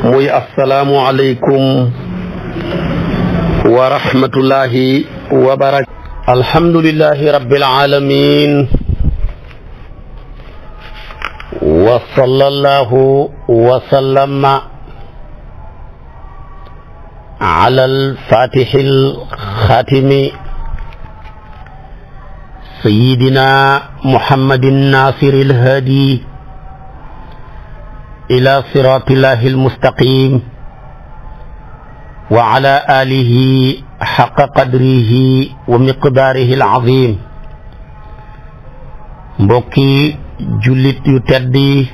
muy assalaamu aleykum wa rahmatullahi wa barakatuh. alhamdulillahi rabbil alamin wa sallallahu wa sallama ala al-fatihil khatimi sayyidina muhammadin nasiril hadi ila siratillahi almustaqim wa ala alihi haqqa qadrihi wa miqdarihi alazim. mbokki jullit yu teddi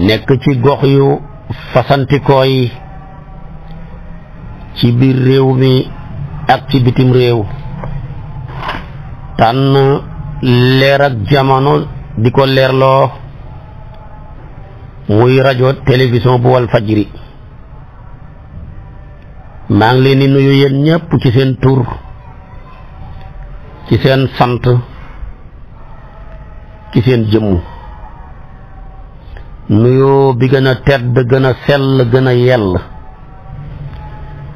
nekk ci gox yu fasantikoo yi ci biir réew mi ak ci bitim réew, tànn leer ak jamono di ko leerloo muy rajo télévision bu wal fajri. maa ngi leen di nuyu yéen ñëpp ci seen tur, ci seen sant, ci seen jëmm. nuyu bi gën a tedd, gën a sell, gën a yell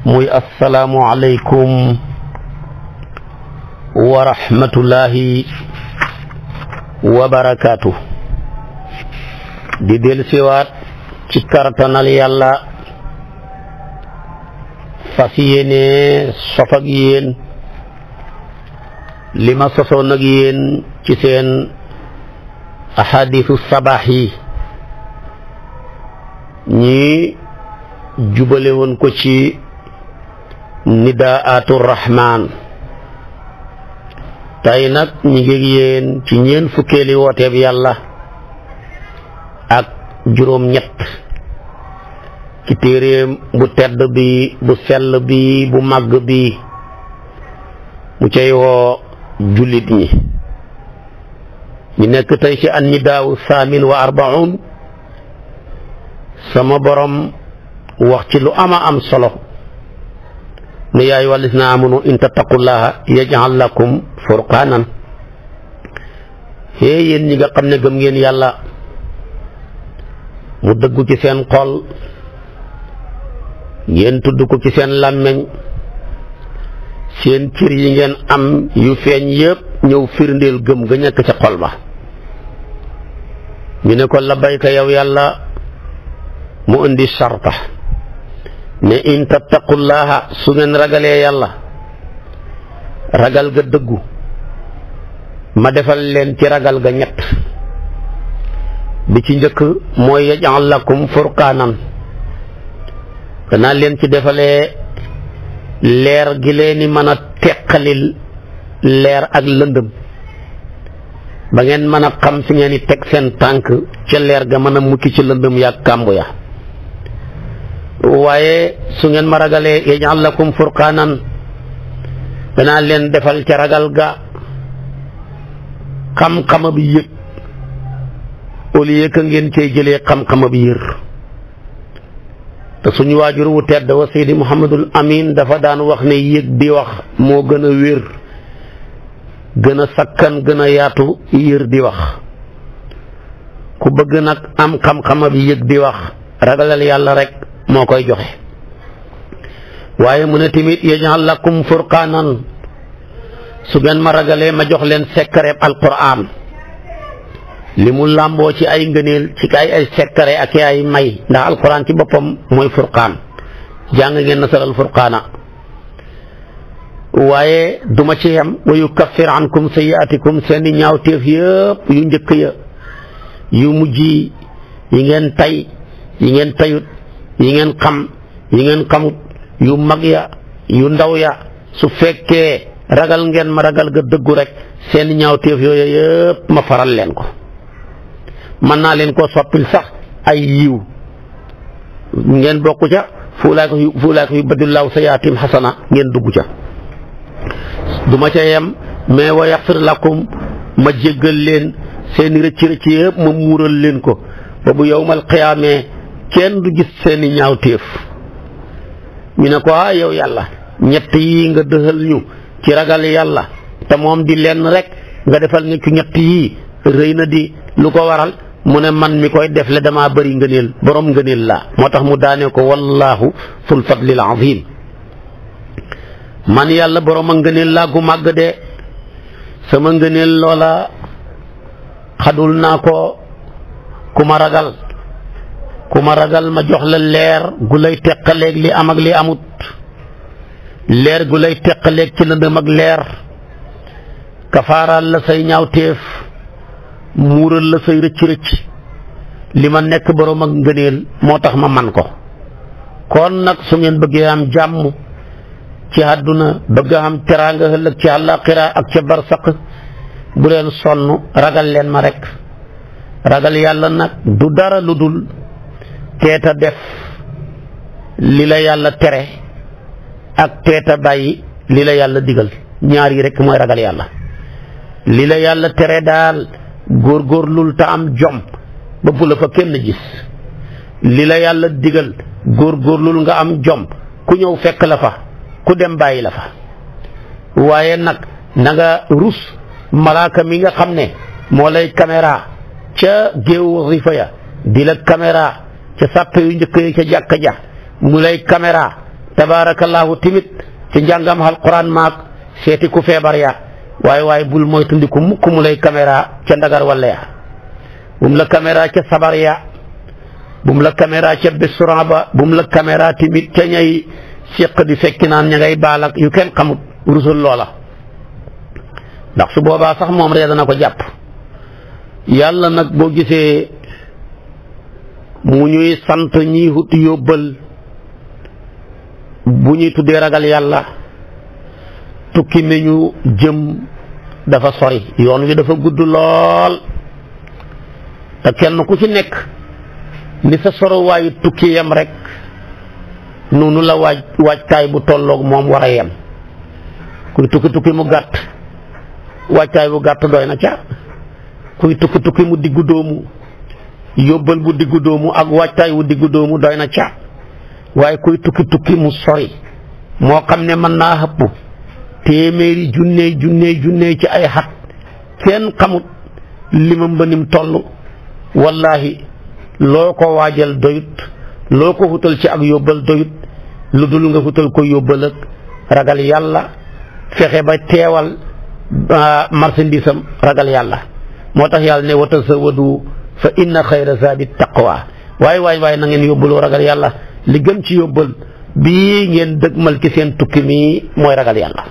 muy assalaamu aleykum wa rahmatullahi wa barakaatu. di del siwaat ci kartanal yàlla fas yéene sof ak yéen li ma sosoon ak yéen ci seen ahadisu sabaax yi ñi jubale woon ko ci nidaatu rahmaan. tey nag ñi ngi yéen ci ñeen fukkeeli wooteeb yàlla ak juróom ñett ci téeréem bu tedd bi, bu sell bi, bu màgg bi, mu cay woo jullit ñi. ñu nekk tey ci annidaawu saamin wa arbaun. sama borom wax ci lu ama am solo ne yaa ayyuhal lazina amanu in tattaqullaha yaj'al lakum furqaanan. yéen ñi nga xam ne gëm ngeen yàlla mu dëggu ci seen xol, ngeen tudd ko ci seen làmmeñ, seen cër yi ngeen am yu feeñ yépp ñëw firndeel gëm nga nekk ca xol ba. ñu ne ko labbayka yow yàlla, mu indi sarta ne in tattaqullaha su ngeen ragalee yàlla ragal ga dëggu ma defal leen ci ragal ga ñett. bi ci njëkk mooy yaj'al lakum furqaanan, danaa leen ci defalee leer gi leen ni mën a teqalil leer ak lëndëm ba ngeen mën a xam fi ngeen di teg seen tànk ca leer ga mën a mukki ci lëndëm yaag kàmbu ya. waaye su ngeen ma ragalee yaj'al lakum furqaanan, danaa leen defal ca ragal ga xam-xama bi yëg au lieu que ngeen cey jëlee xam-xama bi yër. te suñu waajur wu tedd wa Seydi Muhammadul Amin dafa daan wax ne yëg di wax moo gën a wér, gën a sakkan, gën a yaatu yër di wax. ku bëgg nag am xam-xama bi yëg di wax ragalal yàlla rek moo koy joxe. waaye mu ne tamit yaj'al lakum furqaanan, su ngeen ma ragalee ma jox leen sekkareeb alquran li mu làmboo ci ay ngëneel, ci ay sekkare ak ay may, ndax alquran ci boppam mooy furqaan. jàng ngeen nasaral furqaana. waaye duma ci yem wa yukaffir ankum sayyi'atikum seeni ñaawteef yëpp yu njëkk ya, yu mujj yi ngeen tay, yi ngeen tayut, yi ngeen xam, yi ngeen xamut, yu mag ya, yu ndaw ya. su fekkee ragal ngeen ma ragal ga dëggu rek seeni ñaawteef yooyu yëpp ma faral leen ko. mën naa leen koo soppil sax ay yiw, ngeen bokk ca fu ulaa'ika yubaddilullahu sayyi'aatihim hasana, ngeen dugg ca. duma ca yem mais wa yaghfir lakum, ma jéggal leen seeni rëcc yëpp ma muural leen ko ba bu yawmal qiyaamee kenn du gis seeni ñaawteef. ñu ne ko yow yàlla, ñett yi nga dëxal ñu ci ragal yàlla te moom di lenn rek nga defal ñu ci ñett yi rëy na di. lu ko waral mu ne man mi koy defle damaa bëri ngëneel borom ngëneel laa moo tax mu daane ko wallahu ful fadlil azim man yàlla borom a ngëneel laa gu màgg de sama ngëneel loola xadul naa ko ku ma ragal ma jox la leer gu lay teqaleeg li am ak li amut leer gu lay teqaleeg ci lëndëm ak leer kafaaral la say ñaawteef muural la say rëcc-rëcc li ma nekk borom ak ngëneel moo tax ma man ko kon nag su ngeen bëggee am jàmm ci àdduna bëgg am teraanga ëllëg ci àllaaxira ak ca barsaq bu leen sonn ragal leen ma rek ragal yàlla nag du dara lu dul teeta def li la yàlla tere ak teeta bàyyi li la yàlla digal ñaar yi rek mooy ragal yàlla li la yàlla tere daal góorgóorlul te am jom ba bu la fa kenn gis li la yàlla digal góorgóorlul nga am jom ku ñëw fekk la fa ku dem bàyyi la fa waaye nag na nga rus malaaka mi nga xam ne moo lay caméra ca géewu wasifa ya di la caméra ca sàppe yu njëkk yi ca jàkka ja mu lay caméra tabaarakallaahu timit ci njàngam alquran maag seeti ku feebar ya waaye bul moytandiku mukk mu lay caméra ca ndagar walla ya bum la caméra ca sabar ya bum la caméra ca restaurant ba bum la caméra timit ca ñay séq di fekki naan ña ngay baal ak yu kenn xamut rusul loola ndax su boobaa sax moom ree dana ko jàpp yàlla nag boo gisee mu ñuy sant ñi hut yóbbal bu ñuy tuddee ragal yàlla tukki mi ñu jëm dafa sori yoon wi dafa gudd lool te kenn ku ci nekk ni sa sorowaayu tukki yem rek noonu la waajtaay bu tolloog moom war a yem kuy tukki mu gàtt waajtaay bu gàtt doy na ca kuy tukki mu diggu doomu yóbbal bu diggu doomu ak waajtaay bu diggu doomu doy na ca waaye kuy tukki mu sori moo xam ne mën naa xëpp téeméeri junne ci ay xat kenn xamut limam ba nim toll wallahi loo ko waajal doyut loo ko xutal ci ak yóbbal doyut lu dul nga xutal ko yóbbal ak ragal yàlla fexe ba teewal marchandise am ragal yàlla moo tax yàlla ne wa tazawwadu fa inna xayra zaadi taqwa waaye na ngeen yóbbaloo ragal yàlla li gën ci yóbbal bii ngeen dëgmal ci seen tukki mi mooy ragal yàlla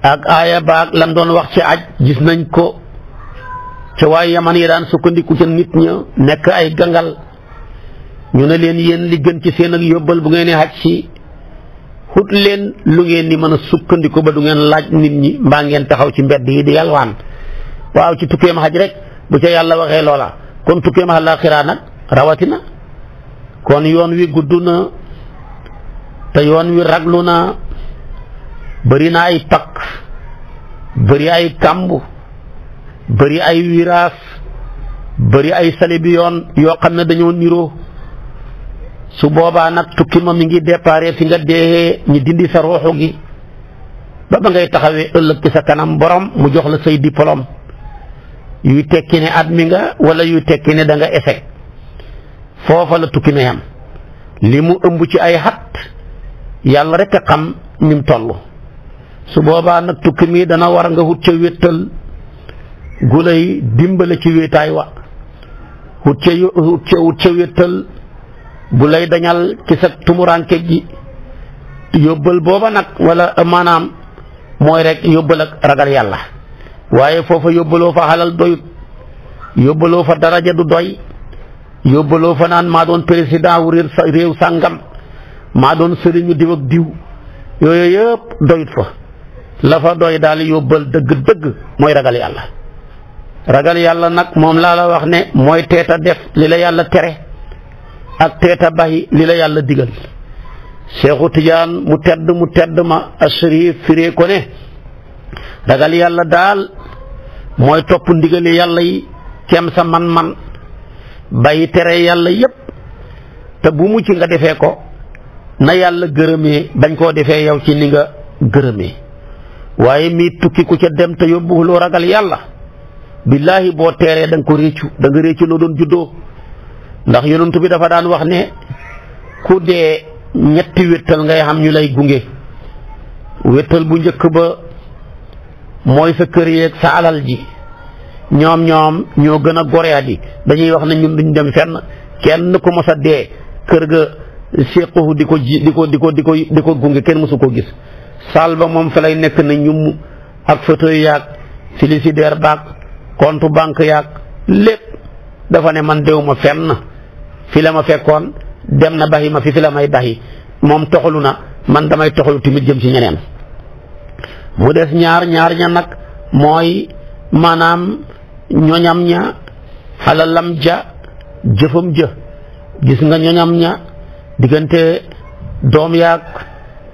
ak aaya baag lam doon wax ci aj gis nañ ko ca waaye yaman yi daan sukkandiku ca nit ña nekk ay gangal ñu ne leen yéen li gën ci seen ak yóbbal bu ngeen di aj si xut leen lu ngeen di mën a sukkandiku ba du ngeen laaj nit ñi mbaa ngeen taxaw ci mbedd yi di yalwaan waaw ci tukkeem xaj rek bu ca yàlla waxee loola kon tukkeem àllaaxira nag rawatina kon yoon wi gudd na te yoon wi raglu na bëri na ay pakk bëri ay kàmb bëri ay wiraas bëri ay sali bi yoon yoo xam ne dañoo niroo su boobaa nag tukki ma mi ngi déparé fi nga deexee ñi dindi sa ruuxu gi ba ngay taxawee ëllëg ci sa kanam borom mu jox la say diplôme yuy tekki ne admis nga wala yuy tekki ne da nga échec foofa la tukki ma yam li mu ëmb ci ay xat yàlla rek a xam ni mu toll su boobaa nag tukki mi dana war nga wut ca wéttal gu lay dimbale ci wéetaay wa wut ca wéttal bu lay dañal ci sa tumuranke gi yóbbal booba nag wala maanaam mooy rek yóbbal ak ragal yàlla waaye foofa yóbbaloo fa xalal doyut yóbbaloo fa daraja du doy yóbbaloo fa naan maa doon président wu réew sàngam maa doon sëriñu diw ak diw yooyu yëpp doyut fa la fa doy daal yóbbal dëgg mooy ragal yàlla ragal yàlla nag moom laa la wax ne mooy teeta def li la yàlla tere ak teeta bàyyi li la yàlla digal Seexu Tijaan mu tedd ma asharif firee ko ne ragal yàlla daal mooy topp ndigali yàlla yi kem sa man-man bàyyi tere yàlla yépp te bu mu ci nga defee ko na yàlla gërëmee bañ koo defee yow ci ni nga gërëmee waaye mii tukki ku ca dem te yóbbuwuloo ragal yàlla billaahi boo teeree da nga ko réccu da nga réccu loo doon juddoo ndax yonent bi dafa daan wax ne ku dee ñetti wéttal ngay xam ñu lay gunge wéttal bu njëkk ba mooy sa kër yeeg sa alal ji ñoom ñoo gën a goreadi dañuy wax ne ñun duñ dem fenn kenn ku mos a dee kër ga séquhu di ko gunge kenn mosu ko gis saal ba moom fa lay nekk na ñum ak fauteuil yaag frigidaire baag compte banque yaag lépp dafa ne man déw ma fenn fi la ma fekkoon dem na baxi ma fi la may baxi moom toxalu na man damay toxalu tamit jëm ci ñeneen mu des ñaar ña nag mooy maanaam ñoñam ña alalam ja jëfam ja gis nga ñoñam ña diggante doom yaag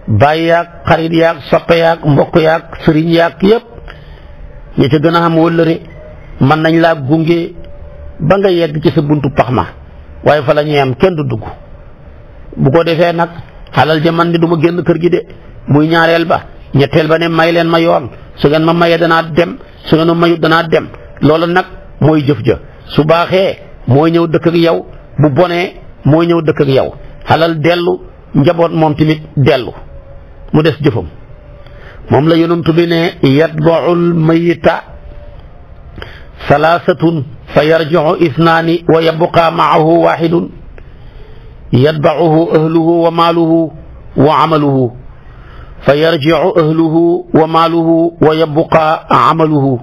baay yaag xarit yaag soppe yaag mbokk yaag sëriñ yaag yépp ñi ca gën a xam wëllëre mën nañ laa gunge ba nga yegg ci sa buntu pax ma waaye fa la ñuy am kenn du dugg bu ko defee nag xalal ja man ni du ma génn kër gi de muy ñaareel ba ñetteel ba ne may leen ma yoon su ngeen ma mayee danaa dem su ngeen ma mayut danaa dem loolu nag mooy jëf ja su baaxee mooy ñëw dëkk ak yow bu bonee mooy ñëw dëkk ak yow xalal dellu njaboot moom tamit dellu mu des jëfam moom la yonent bi ne yatba'ul mayita salaasatun fa yarji'u isnaani wa yabqa ma'ahu waahidun yatba'uhu ahluhu wa maaluhu wa amaluhu fa yarji'u ahluhu wa maaluhu wa yabqa amaluhu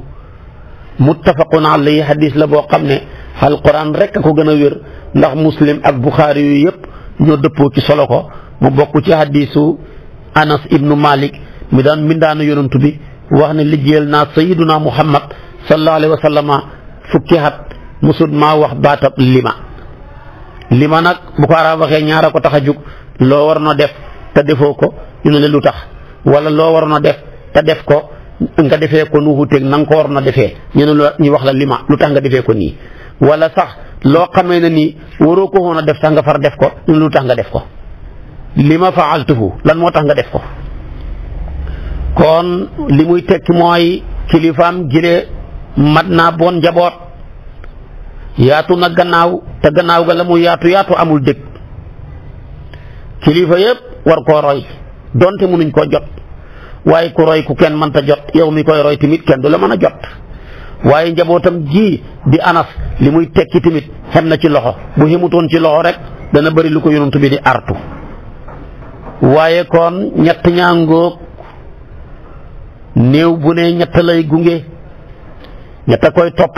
muttafaqun alayhi hadis la boo xam ne alquran rek a ko gën a wér ndax muslim ak buxaari yu yëpp ñoo dëppoo ci solo ko mu bokk ci hadisu anas ibnu malik mi daan mindaanu yonantu bi wax ne liggéeyal naa sayiduna muhammad sallallahu alayhi wa sallama fukki at musul maa wax baatab lima nag bu ko arab waxee ñaara ko tax a jug loo war na def te defoo ko ñu ne lu tax wala loo war na def te def ko nga defee ko nu wuuteeg na nga ko war na defee ñu wax la lima lu tax nga defee ko nii wala sax loo xamee ne nii waroo ko woon a def sax nga far def ko ñu ne lu tax nga def ko lima faaltuhu lan moo tax nga def ko kon li muy tekki mooy kilifaam jëlee mat naa bon njaboot yaatu na gannaaw te gannaaw ga la mu yaatu amul dëkk kilifa yëpp war koo roy donte mënuñ koo jot waaye ku roy ku kenn mënta jot yow mi koy roy tamit kenn du la mën a jot waaye njabootam ji di anas li muy tekki tamit xem na ci loxo bu xemutoon ci loxo rek dana bëri lu ko yonent bi di artu waaye kon ñett ñaangoog néew bu ne ñett lay gunge ñett a koy topp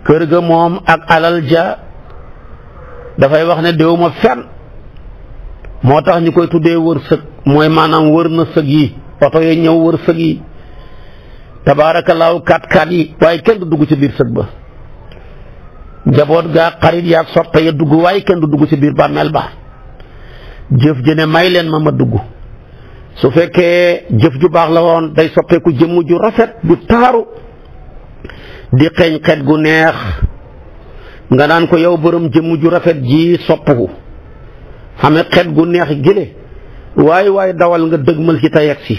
kër ga moom ak alal ja dafay wax ne déw ma fenn moo tax ñu koy tuddee wër sëg mooy maanaam wër na sëg yi oto yi ñëw wër sëg yi tabaarakallaahu kat yi waaye kenn du dugg ci biir sëg ba njaboot gaa xarit yaag soppe ya dugg waaye kenn du dugg ci biir bàmmeel ba jëf jëne may leen ma dugg su fekkee jëf ju baax la woon day soppeeku jëmm ju rafet ju taaru di xeeñ xet gu neex nga naan ko yow borom jëmm ju rafet ji soppuhu xame xet gu neex gile waaye dawal nga dëgmal ci te yegsi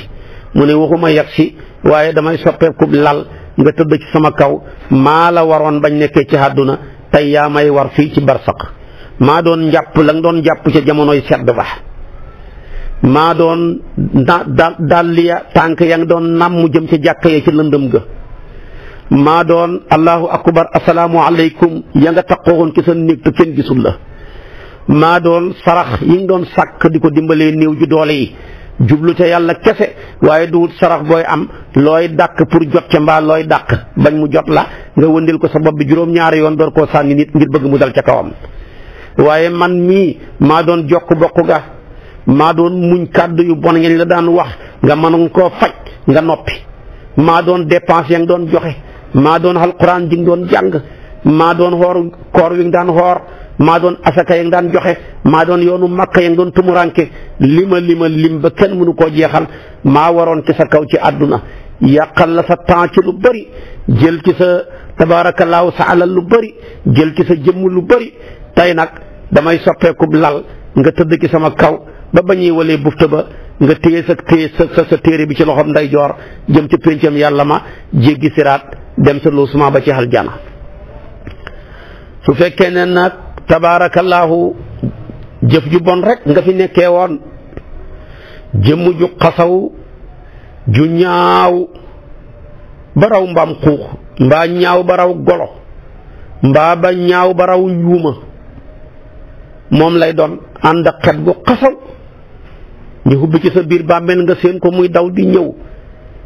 mu ne waxuma yegsi waaye damay soppeeku lal nga tëdd ci sama kaw maa la waroon bañ nekkee ci àdduna tey yaa may war fii ci barsaq maa doon njàpp la nga doon jàpp ca jamonoy sedd ba maa doon dal ya tànk ya nga doon nàmm jëm ca jàkka ya ci lëndëm ga maa doon allahu akbar asalaamu aleykum ya nga taqoowoon ci sa néeg te kenn gisul la maa doon sarax yi nga doon sàkk di ko dimbalee néew ju doole yi jublu ca yàlla kese waaye duwut sarax booy am looy dàq pour jot ca mbaa looy dàq bañ mu jot la nga wëndil ko sa bopp bi juróom-ñaari yoon door koo sànni nit ngir bëgg mu dal ca kawam waaye man mii maa doon jokk bokk ga maa doon muñ kàddu yu bon ngeen la daan wax nga mënoon koo faj nga noppi maa doon dépense ya nga doon joxe maa doon alquran ji nga doon jàng maa doon xoor koor wi nga daan xoor maa doon asaka ya nga daan joxe maa doon yoonu makka ya nga doon tumuranke lim ba kenn mënu koo jeexal maa waroon ci sa kaw ci àdduna yàqal la sa temps ci lu bëri jël ci sa tabaarakallaahu sa alal lu bëri jël ci sa jëmm lu bëri tey nag damay soppeeku lal nga tëdd ci sama kaw ba bañuy walee bufta ba nga téye sa téere bi ci loxoom ndeyjoor jëm ca péncam yàlla ma jéggi siraat dem sa loosuma ba ci aljana su fekkee ne nag tabaarakallaahu jëf ju bon rek nga fi nekkee woon jëmm ju xasaw ju ñaaw ba raw mbaam xuux mbaa ñaaw ba raw golo mbaa ba ñaaw ba raw njuuma moom lay doon ànd ak xet gu xasaw ñu hubbi ci sa biir bàmmeel nga seen ko muy daw di ñëw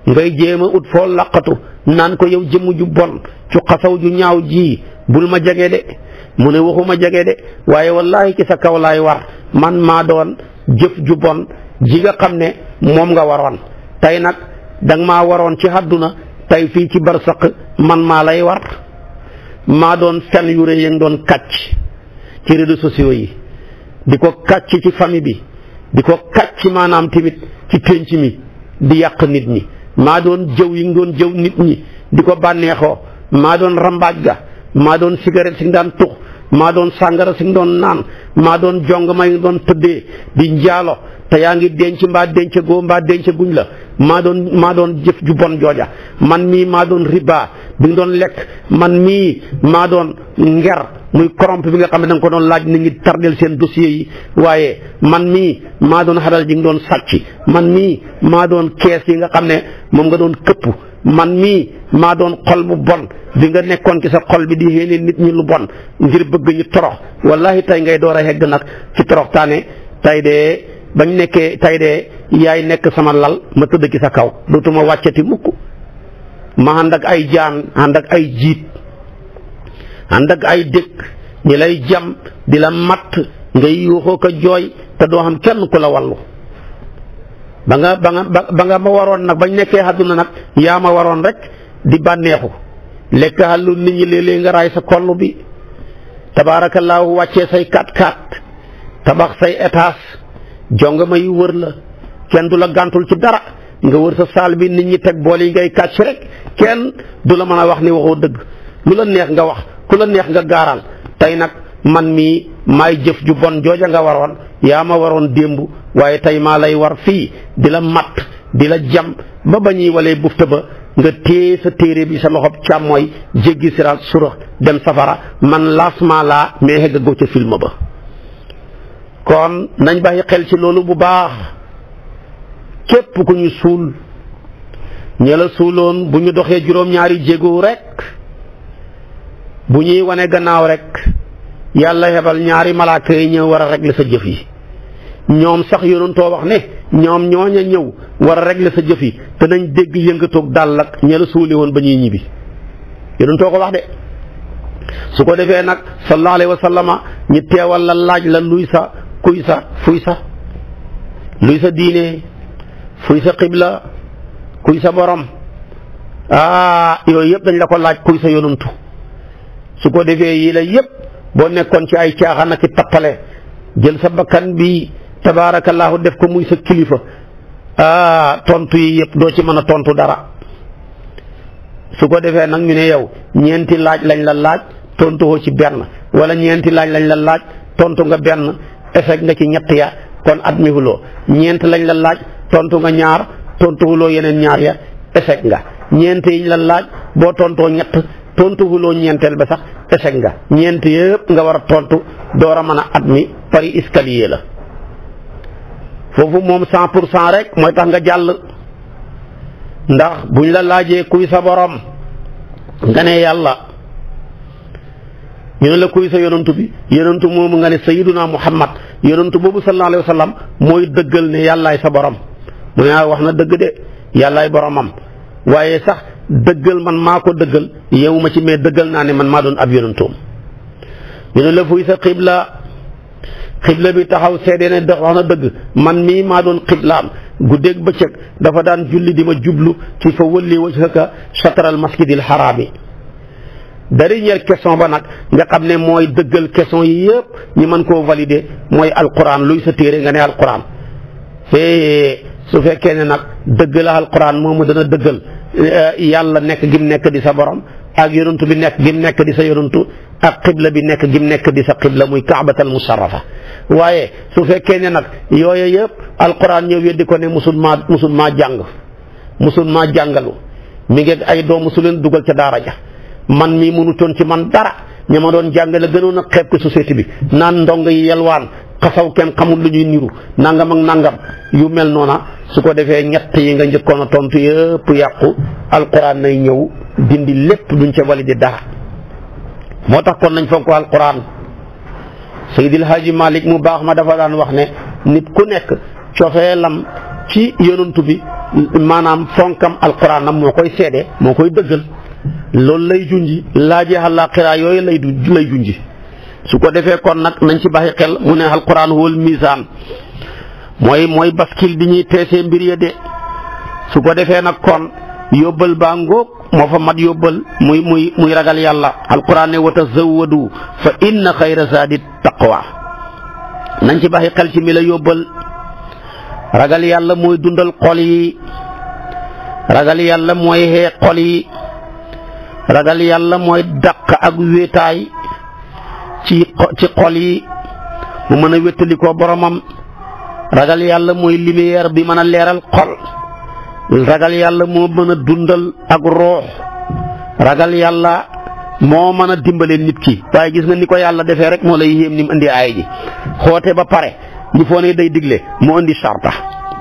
ngay jéem a ut foo laqatu naan ko yow jëmm ju bon cu xasaw ju ñaaw ji bul ma jege de mu ne waxuma jege de waaye wallaahi ci sa kaw laay war man maa doon jëf ju bon ji nga xam ne moom nga waroon tey nag danga maa waroon ci àdduna tey fii ci barsaq man maa lay war maa doon fen yu rëy yi doon kàcc ci réseaux sociaux yi di ko kàcc ci famille bi di ko kàcc maanaam tamit ci pénc mi di yàq nit ñi maa doon jëw yi nga doon jëw nit ñi di ko bànneexoo maa doon rambaaj ga maa doon cigarette si nga daan tux maa doon sàngara si nga doon naan maa doon jong ma nga doon tëddee di njaalo te yaa ngi denc mbaa denc goo mbaa denc guñ la maa doon jëf ju bon jooja man mii maa doon riba bi nga doon lekk man mii maa doon nger muy corrompe bi nga xam ne da nga ko doon laaj nit ñi tardel seen dossiers yi waaye man mii maa doon xalal ji nga doon sàcc man mii maa doon kees yi nga xam ne moom nga doon këpp man mii maa doon xol bu bon bi nga nekkoon ci sa xol bi di yéene nit ñi lu bon ngir bëgg ñu torox wallahi tey ngay door a hegg nag ci toroxtaane tey de bañ nekkee tey de yaay nekk sama lal ma tëdd ci sa kaw dootuma wàccati mukk ma ànd ak ay jaan ànd ak ay jiit ànd ak ay dëkk ñi lay jam di la matt ngay yuuxoo ko jooy te doo xam kenn ku la wallu ba nga ma waroon nag bañ nekkee àdduna nag yaa ma waroon rek di bànneexu lekk xàllu nit ñi léeg-léeg nga raay sa koll bi tabaarakallaahu wàccee say 4x4 tabax say étage jonga ma yu wër la kenn du la gàntul ci dara nga wër sa saal bi nit ñi teg bool yi ngay kàcc rek kenn du la mën a wax ni waxoo dëgg lu la neex nga wax ku la neex nga gaaral tey nag man mii maay jëf ju bon jooja nga waroon yaa ma waroon démb waaye tey maa lay war fii di la matt di la jam ba ñuy walee bufta ba nga téye sa téere bi sa loxob càmmooy jéggi siraat surax dem safara man laasmaa laa mais xegg goo ca film ba kon nañ bàyyi xel ci loolu bu baax képp ku ñu suul ña la suuloon bu ñu doxee juróom-ñaari jéego rek bu ñuy wane gannaaw rek yàlla hebal ñaari malaaka yi ñëw war a régler sa jëf yi ñoom sax yonentoo wax ne ñoom ñooña ñëw war a régler sa jëf yi te nañ dégg yëngatoog dàll ak ña la suuli woon ba ñuy ñibbi yonentoo ko wax de su ko defee nag sallallahu alayhi wa sallama ñi teewal la laaj la luy sa kuy sa fuy sa luy sa diine fuy sa xibla kuy sa borom yooyu yëpp dañ la ko laaj kuy sa yonantu su ko defee yi la yëpp boo nekkoon ci ay caaxaan ak i tappale jël sa bakkan bi tabaarakallaahu def ko muy sa kilifa tontu yi yëpp doo ci mën a tontu dara su ko defee nag ñu ne yow ñeenti laaj lañ la laaj tontu woo ci benn wala ñeenti laaj lañ la laaj tontu nga benn échec nga ci ñett ya kon admi huloo ñeent lañ la laaj tontu nga ñaar tontu huloo yeneen ñaar ya échec nga ñeent yiñ la laaj boo tontoo ñett tontu huloo ñeenteel ba sax échec nga ñeent yëpp nga war a tontu door a mën a admi pari escalier la foofu moom 100% rek mooy tax nga jàll ndax buñ la laajee kuy sa borom nga ne yàlla ñu ne la kuy sa yonantu bi yonantu moomu nga ne sayyiduna Muhammad yonantu boobu sallallahu alayhi wa sallam mooy dëggal ne yàllaay sa borom mu ne wax na dëgg de yàllaay boromam waaye sax dëggal man maa ko dëggal yow ma ci mais dëggal naa ne man maa doon ab yonantoom ñu ne la fuy sa xibla bi taxaw seede ne wax na dëgg man mii maa doon xiblaam guddeeg bëccëg dafa daan julli di ma jublu ci fa wëlli wajhaka shatral masjidil haraami dernière question ba nag nga xam ne mooy dëggal question yi yëpp ñi mën koo valider mooy alquran luy sa téere nga ne alquran te su fekkee ne nag dëgg la alquran moomu dana dëggal yàlla nekk gim nekk di sa borom ak yonantu bi nekk gim nekk di sa yonantu ak xibla bi nekk gim nekk di sa xibla muy kaabatal musharrafa waaye su fekkee ne nag yooyu yëpp alquran ñëw weddi ko ne musul maa jàng musul maa jàngalu mi ngi ay doomu su leen dugal ca daara ja man mii mënutoon ci man dara ña ma doon jàngale gënoon a xeeb ko société bi naan ndongo yi yelwaan xasaw kenn xamul lu ñuy niru nangam ak nangam yu mel noona su ko defee ñett yi nga njëkkoon a tontu yëpp yàqu alquran nay ñëw dindi lépp duñ ca validé dara moo tax kon nañ fonk alquran Seydil Haaji Malik mu baax ma dafa daan wax ne nit ku nekk cofeelam ci yonantu bi maanaam fonkam alquranam moo koy seede moo koy dëggal loolu lay junji laaje àllaaxira yooyu lay junji su ko defee kon nag nañ ci baxi xel mu ne alquran huwal misaan mooy baskil di ñuy teesee mbir ya de su ko defee nag kon yóbbal baa ngóog moo fa mat yóbbal muy ragal yàlla alquran ne wa tazawwadu fa inna xayra zaadi taqwa nañ ci baxi xel ci mi la yóbbal ragal yàlla mooy dundal xol yi ragal yàlla mooy xee xol yi ragal yàlla mooy dàq ak wéetaay ci xol yi mu mën a wéttalikoo boromam ragal yàlla mooy lumière bi mën a leeral xol ragal yàlla moo mën a dundal ak roox ragal yàlla moo mën a dimbale nit ki waaye gis nga ni ko yàlla defee rek moo lay yéem ni mu indi aay ji xoote ba pare ñu foo ne day digle moo indi sarta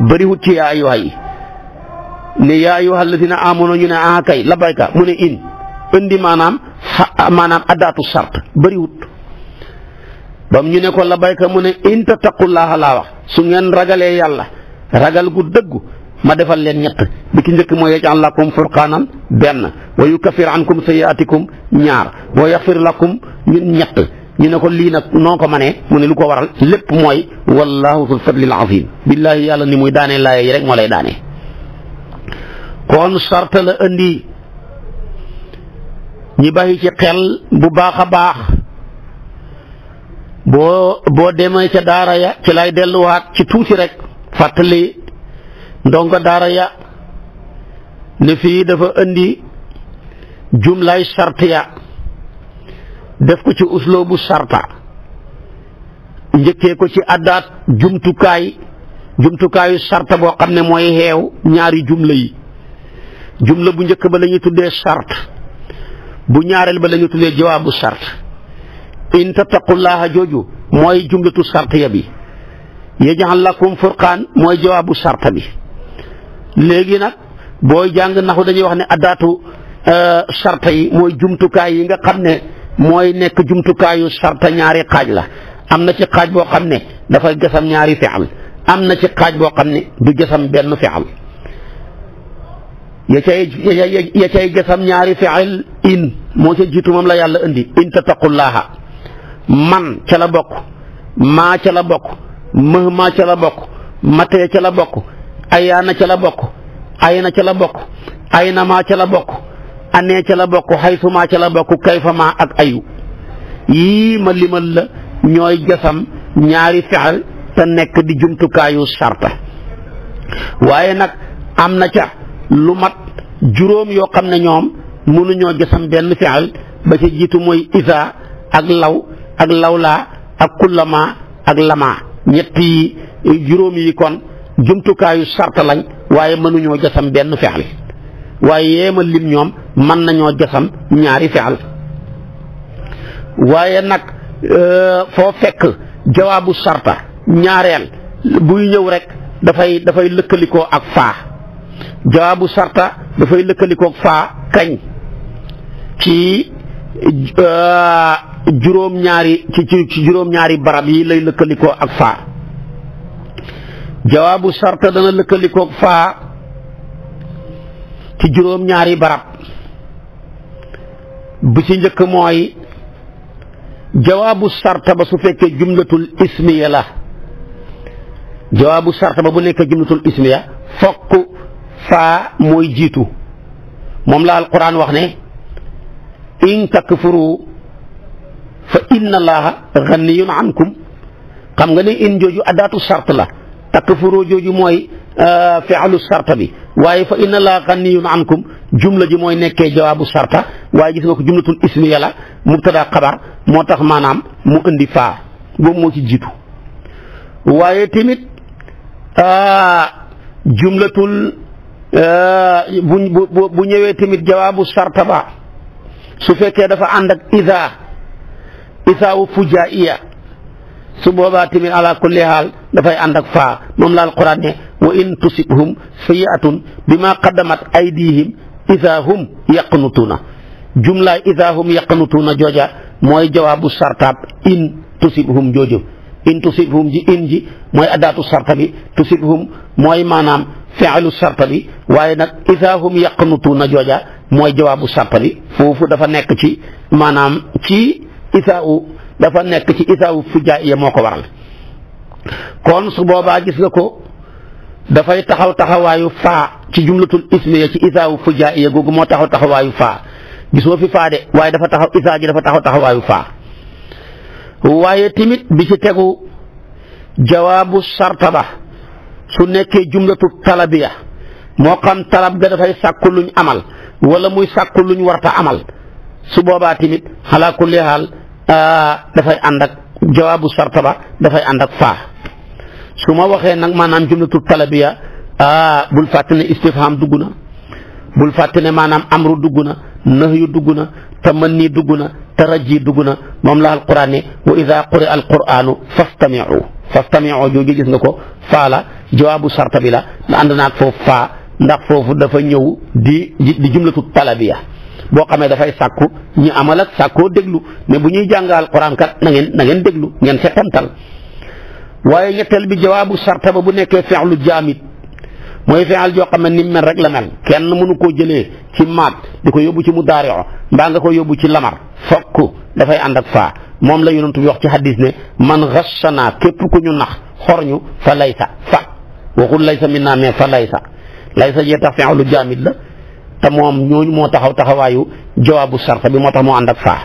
bëriwut ci yaa ayyuha yi ne yaa ayyuha alladina amanu ñu ne kay labayka mu ne indi maanaam addaatu sart bëriwut bam ñu ne ko labayka mu ne in tattaqullaha laa wax su ngeen ragalee yàlla ragal gu dëggu ma defal leen ñett bi ki njëkk mooy yaj'al lakum furqaanan benn wa yukaffir ankum sayyi'aatikum ñaar wa yaxfir lakum ñett ñu ne ko lii nag noo ko manee mu ne lu ko waral lépp mooy wallahu zul fadlil azim billaahi yàlla ni muy daanee laaya yi rek moo lay daanee kon sarta la indi ñi bàyyi ci xel bu baax a baax boo demee ca daara ya ci lay delluwaat ci tuuti rek fàttali ndongo daara ya ne fii dafa indi jumlaay sart ya def ko ci usloobu sarta njëkkee ko ci addaat jumtukaayu sarta boo xam ne mooy xeew ñaari jumla yi jumla bu njëkk ba la ñuy tuddee sart bu ñaareel ba la ñuy tuddee jawaabu sart in tattaqullaha jooju mooy jumlatu sart ya bi yaj'al lakum furqaan mooy jawaabu sart bi léegi nag booy jàng naxu dañuy wax ne addaatu sarta yi mooy jumtukaay yi nga xam ne mooy nekk jumtukaayu sarta ñaari xaaj la am na ci xaaj boo xam ne dafay gesam ñaari fi'al am na ci xaaj boo xam ne du gesam benn fi'al ya cay gesam ñaari fi'al in moo ca jiitu moom la yàlla indi in tattaqullaha man ca la bokk maa ca la bokk mahma ca la bokk matee ca la bokk ayaana ca la bokk ayna ca la bokk ayna maa ca la bokk anee ca la bokk xaysu maa ca la bokk kayfa maa ak ayu yii ma limal la ñooy gesam ñaari fi'al te nekk di jumtukaayu sarta waaye nag am na ca lu mat juróom yoo xam ne ñoom mënuñoo gesam benn fi'al ba ca jiitu mooy isa ak law ak lawlaa ak kullama ak lama ñetti juróom yi kon jumtukaayu sarta lañ waaye mënuñoo gesam benn fi'al waaye yéema lim ñoom mën nañoo gesam ñaari fi'al waaye nag foo fekk jawaabu sarta ñaareel buy ñëw rek dafay lëkkalikoo ak faa jawaabu sarta dafay lëkkalikoo ak faa kañ ci juróom-ñaari ci juróom-ñaari barab yi lay lëkkalikoo ak faa jawaabu sarta dana lëkkalikoo ak faa ci juróom-ñaari barab bu ci njëkk mooy jawaabu sarta ba su fekkee jumlatul ismiya la jawaabu sarta ba bu nekkee jumlatul ismiya fokk faa mooy jiitu moom la alquran wax ne in takfuru fa inna allaha ganiyun ankum xam nga ne in jooju addaatu sart la takfuru jooju mooy fi'lu sarta bi waaye fa inna allaha ganiyun ankum jumla ji mooy nekkee jawaabu sarta waaye gis nga ko jumlatul ismiya la mubtada xabar moo tax maanaam mu indi faa boobu moo ci jiitu waaye tamit jumlatul bu ñëwee tamit jawaabu sarta ba su fekkee dafa ànd ak isaawu fujaiya su boobaa tamit ala kulli haal dafay ànd ak faa moom la alquran ne wa in tusibhum sayi'atun bima qaddamat aydihim idaa hum yaqnutuuna jumlaay idaa hum yaqnutuuna jooja mooy jawaabu sartaab in tusibhum jooju in tusibhum ji in ji mooy adaatu sarta bi tusibhum mooy maanaam fi'lu sarta bi waaye nag idaa hum yaqnutuuna jooja mooy jawaabu sarta bi foofu dafa nekk ci maanaam ci isaawu dafa nekk ci isaawu fujaiya moo ko waral kon su boobaa gis nga ko dafay taxaw taxawaayu faa ci jumlatul ismiya ci isaawu fujaiya googu moo taxaw taxawaayu faa gisoo fi faa de waaye dafa taxaw isaa ji dafa taxaw taxawaayu faa waaye tamit bi ci tegu jawaabu sarta ba su nekkee jumlatu talabiya moo xam talab ga dafay sàkku luñ amal wala muy sàkku luñ warta amal su boobaa tamit ala kulli haal dafay ànd ak jawaabu sarta ba dafay ànd ak faa su ma waxee nag maanaam jumlatu talabiya bul fàtte ne istifham dugg na bul fàtte ne maanaam amru dugg na nahyu dugg na tamanni dugg na taraji dugg na moom la alquran ne wa ida quri alquranu fastamiu jooju gis nga ko faa la jawaabu sarta bi la ànd naag foofu faa ndax foofu dafa ñëw di jumlatu talabiya boo xamee dafay sàkku ñi amal ak sàkkoo déglu mais bu ñuy jàng alquran kat na ngeen déglu ngeen settantal waaye ñetteel bi jawaabu sarta ba bu nekkee fi'lu jaamid mooy fi'al joo xam ne ni mel rek la mel kenn mënu koo jëlee ci maat di ko yóbbu ci mudaari'u mbaa nga ko yóbbu ci lamar fokk dafay ànd ak faa moom la yonent bi wax ci hadis ne man ghassana képp ku ñu nax xor ñu fa laysa fa waxul laysa minna mais fa laysa jee tax fi'lu jaamid la te moom ñooñu moo taxaw taxawaayu jawaabu sarta bi moo tax moo ànd ak faa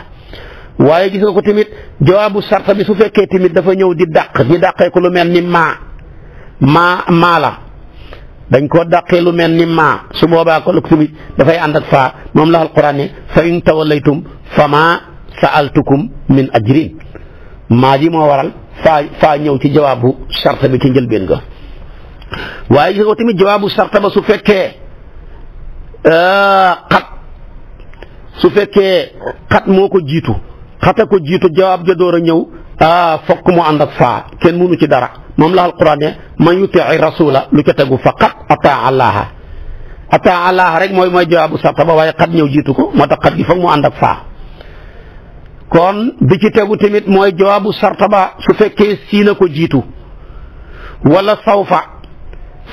waaye gis nga ko tamit jawaabu sarta bi su fekkee tamit dafa ñëw di dàqee ko lu mel ni maa la dañ koo dàqee lu mel ni su boobaa ko tamit dafay ànd ak faa moom la alquran ne fa in tawallaytum fa maa sa'altukum min ajrin maa ji moo waral faa ñëw ci jawaabu sarta bi ci njëlbeen ga waaye gis nga ko tamit jawaabu sarta ba su fekkee xat moo ko jiitu xata ko jiitu jawaab ja door a ñëw fokk mu ànd ak faa kenn mënu ci dara moom la alquran ne man yuti'i rasula lu ca tegu faqat ataa allaha rek mooy jawaabu sarta ba waaye xat ñëw jiitu ko moo tax xat gi fokk mu ànd ak faa kon bi ci tegu tamit mooy jawaabu sarta ba su fekkee siina ko jiitu wala sawfa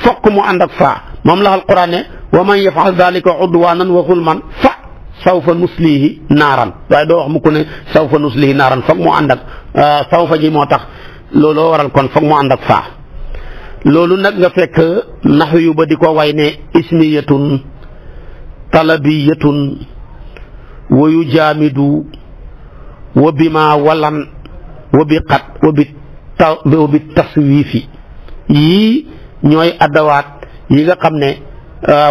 fokk mu ànd ak faa moom la alquran ne wa man yaf'al dhalika udwanan wa zulman fa sawfa nuslihi naaran waaye doo wax mu ko ne sawfa nuslihi naaran foog mu ànd ak sawfa ji moo tax looloo waral kon foog mu ànd ak faa loolu nag nga fekk naxyu ba di ko way ne ismiyatun talabiyatun wa yujaamidu wa bima walan wa bi qat wa bi taswiifi yii ñooy addawaat yi nga xam ne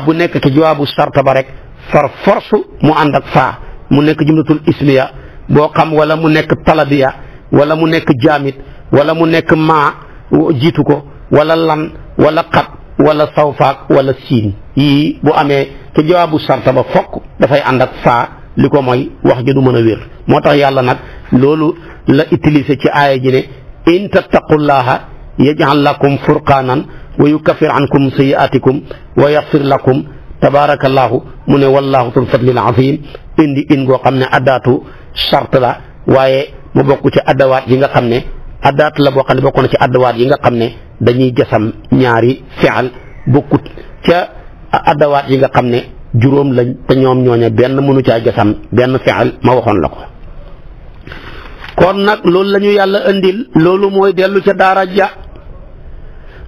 bu nekk ci jawaabu sarta ba rek far force mu ànd ak faa mu nekk jumlatul ismiya boo xam wala mu nekk talabiya wala mu nekk jaamit wala mu nekk jiitu ko wala lan wala xat wala sawfaak wala siin yii bu amee ci jawaabu sarta ba fokk dafay ànd ak faa li ko mooy wax ji du mën a wér moo tax yàlla nag loolu la utilisé ci aaya ji ne in tattaqullaha yaj'al lakum furqaanan wa yukaffir ankum sayyi'atikum wa yaghfir lakum tabarakallahu mu ne wallahu tul fadlil azim indi in goo xam ne addaatu sart la waaye mu bokk ci addawaat yi nga xam ne addaat la boo xam ne bokk na ci addawaat yi nga xam ne dañuy jasam ñaari fi'al bokkut ca addawaat yi nga xam ne juróom lañ te ñoom ñooña benn mënu caa jasam benn fi'al ma waxoon la ko kon nag loolu la ñu yàlla indil loolu mooy dellu ca daara ja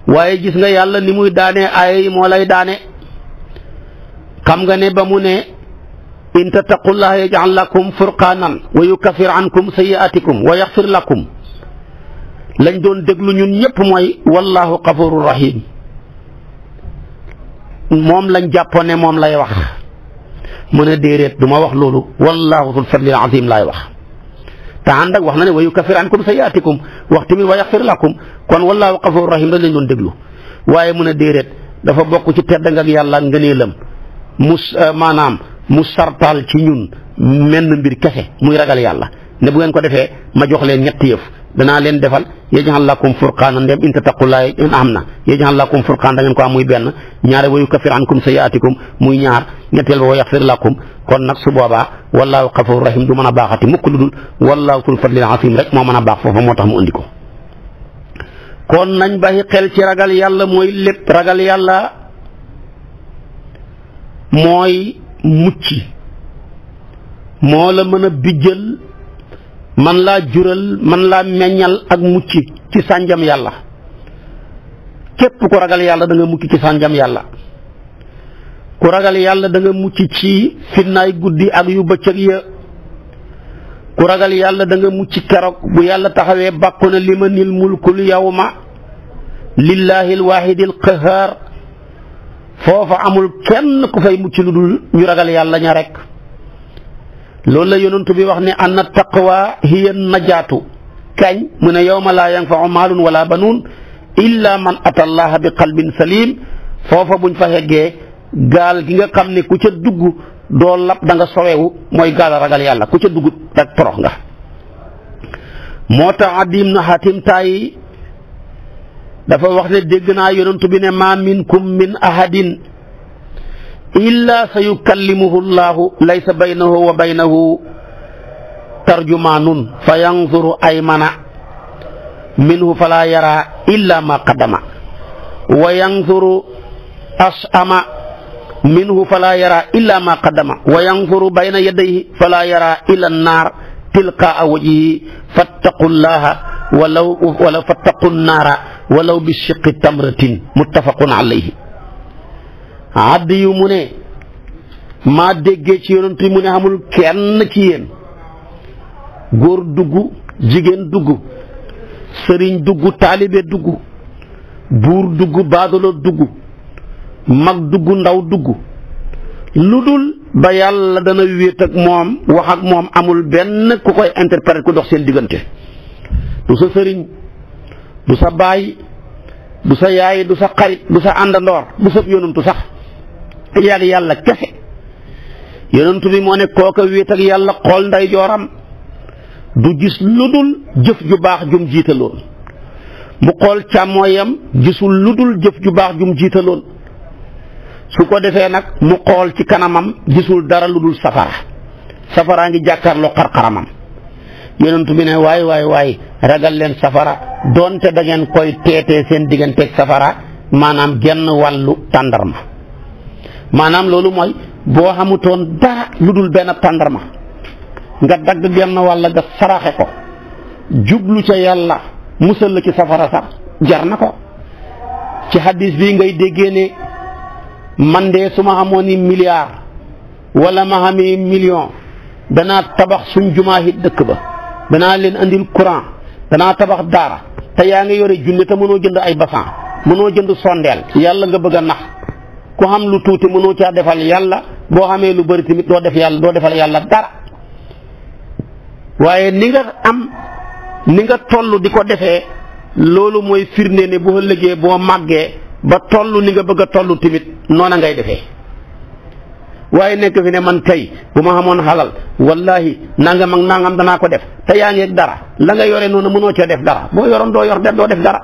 waaye gis nga yàlla ni muy daane ay moo lay daane xam nga ne ba mu ne in tattaqullaha yaj'al lakum furqaanan wa yukaffir ankum sayyi'atikum wa yaghfir lakum lañ doon déglu ñun ñëpp mooy wallahu ghafurur rahim moom lañ jàppoon ne moom lay wax mu ne déedéet du ma wax loolu wallahu dhul fadlil azim laay wax te ànd ak wax na ne wa yukaffir ankum sayyi'atikum wax tamit wa yaghfir lakum kon wallahu ghafurur rahim dañ lañ doon déglu waaye mu ne déedéet dafa bokk ci tedd nga ak yàlla ak ngëneelam maanaam mu sartaal ci ñun menn mbir kese muy ragal yàlla ne bu ngeen ko defee ma jox leen ñetti yëf danaa leen defal yaj'al lakum furqaanan ndem in tattaqullaaha am na yaj'al lakum furqaan da ngeen ko am muy benn ñaare wa yukaffir ankum sayyi'aatikum muy ñaar ñetteel ba wa yaxfir lakum kon nag su boobaa wallaahu gafuurun rahiim du mën a baaxati mukk lu dul wallaahu zul fadlil aziim rek moo mën a baax foofa moo tax mu andi ko. kon nañ bàyyi xel ci ragal yàlla mooy lépp ragal yàlla mooy mucc moo la mën a bijjal man laa jural man laa meññal ak mucc ci sànjam yàlla képp ku ragal yàlla da nga mucc ci sànjam yàlla ku ragal yàlla da nga mucc ci fitnaay guddi ak yu bëccëg ya ku ragal yàlla da nga mucc keroog bu yàlla taxawee bàkku na limanil mulkul yawma lillahi alwaahidi alqahaar foofa amul kenn ku fay mucc lu dul ñu ragal yàlla ña rek loolu la yonent bi wax ne anna taqwa hiya najaatu kañ mu ne yawma laa yanfau maalun wala banuun illa man ata allaha bi qalbin salim foofa buñ fa heggee gaal gi nga xam ne ku ca dugg doo lab da nga sowewu mooy gaal ragal yàlla ku ca dugg rek torox nga moo tax Adiy ibn Haatim tayi dafa wax ne dégg naa yonent bi ne ma minkum min ahadin illa sa yukallimuhu llahu laysa baynahu wa baynahu tarjumaanun fa yanzuru aymana minhu fala yara illa ma qaddama wa yanzuru as'ama minhu fala yara illa ma qaddama wa yanzuru bayna yadayhi fala yara illa an-naar tilqaa wajhihi fattaqullaha walaw fattaqu an-naara walaw bi shiqqi tamratin muttafaqun alayhi Adiy yu mu ne maa déggee ci yonent yi mu ne xamul kenn ci yéen góor dugg jigéen dugg sëriñ dugg taalibe dugg buur dugg baadolo dugg mag dugg ndaw dugg lu dul ba yàlla dana wéet ak moom wax ak moom amul benn ku koy interpréter ku dox seen diggante du sa sëriñ du sa baay du sa yaay du sa xarit du sa àndandoor du sa yonantu sax yàgg yàlla kese yonantu bi moo ne kooka wéet ak yàlla xool nday jooram du gis lu dul jëf ju baax jum jiitaloon mu xool càmmooyam gisul lu dul jëf ju baax jum jiitaloon su ko defee nag mu xool ci kanamam gisul dara lu dul safaraa ngi jàkkaarloo xarxaramam yonantu bi ne waay ragal leen safara doonte da ngeen koy teetee seen digganteeg safara maanaam genn wàllu tàndarma maanaam loolu mooy boo xamutoon dara lu dul benn tàndarma nga dagg genn wàll nga saraxe ko jublu ca yàlla musal la ci safara sax jar na ko ci hadis bi ngay déggee ne man de su ma xamoon ni milliard wala ma xamee million danaa tabax suñ jumaa hit dëkk ba danaa leen andil courant danaa tabax daara te yaa ngi yore junne te mënoo jënd ay basan mënoo jënd sondeel yàlla nga bëgg a nax ku xam lu tuuti mënoo caa defal yàlla boo xamee lu bëri tamit doo defal yàlla dara waaye ni nga toll di ko defee loolu mooy firnde ne bu ëllëgee boo màggee ba toll ni nga bëgg a toll tamit noona ngay defee waaye nekk fi ne man tey bu ma xamoon xalal wallahi nangam ak nangam danaa ko def te yaa ngi ak dara la nga yore noonu mënoo cee def dara boo yoroon doo def dara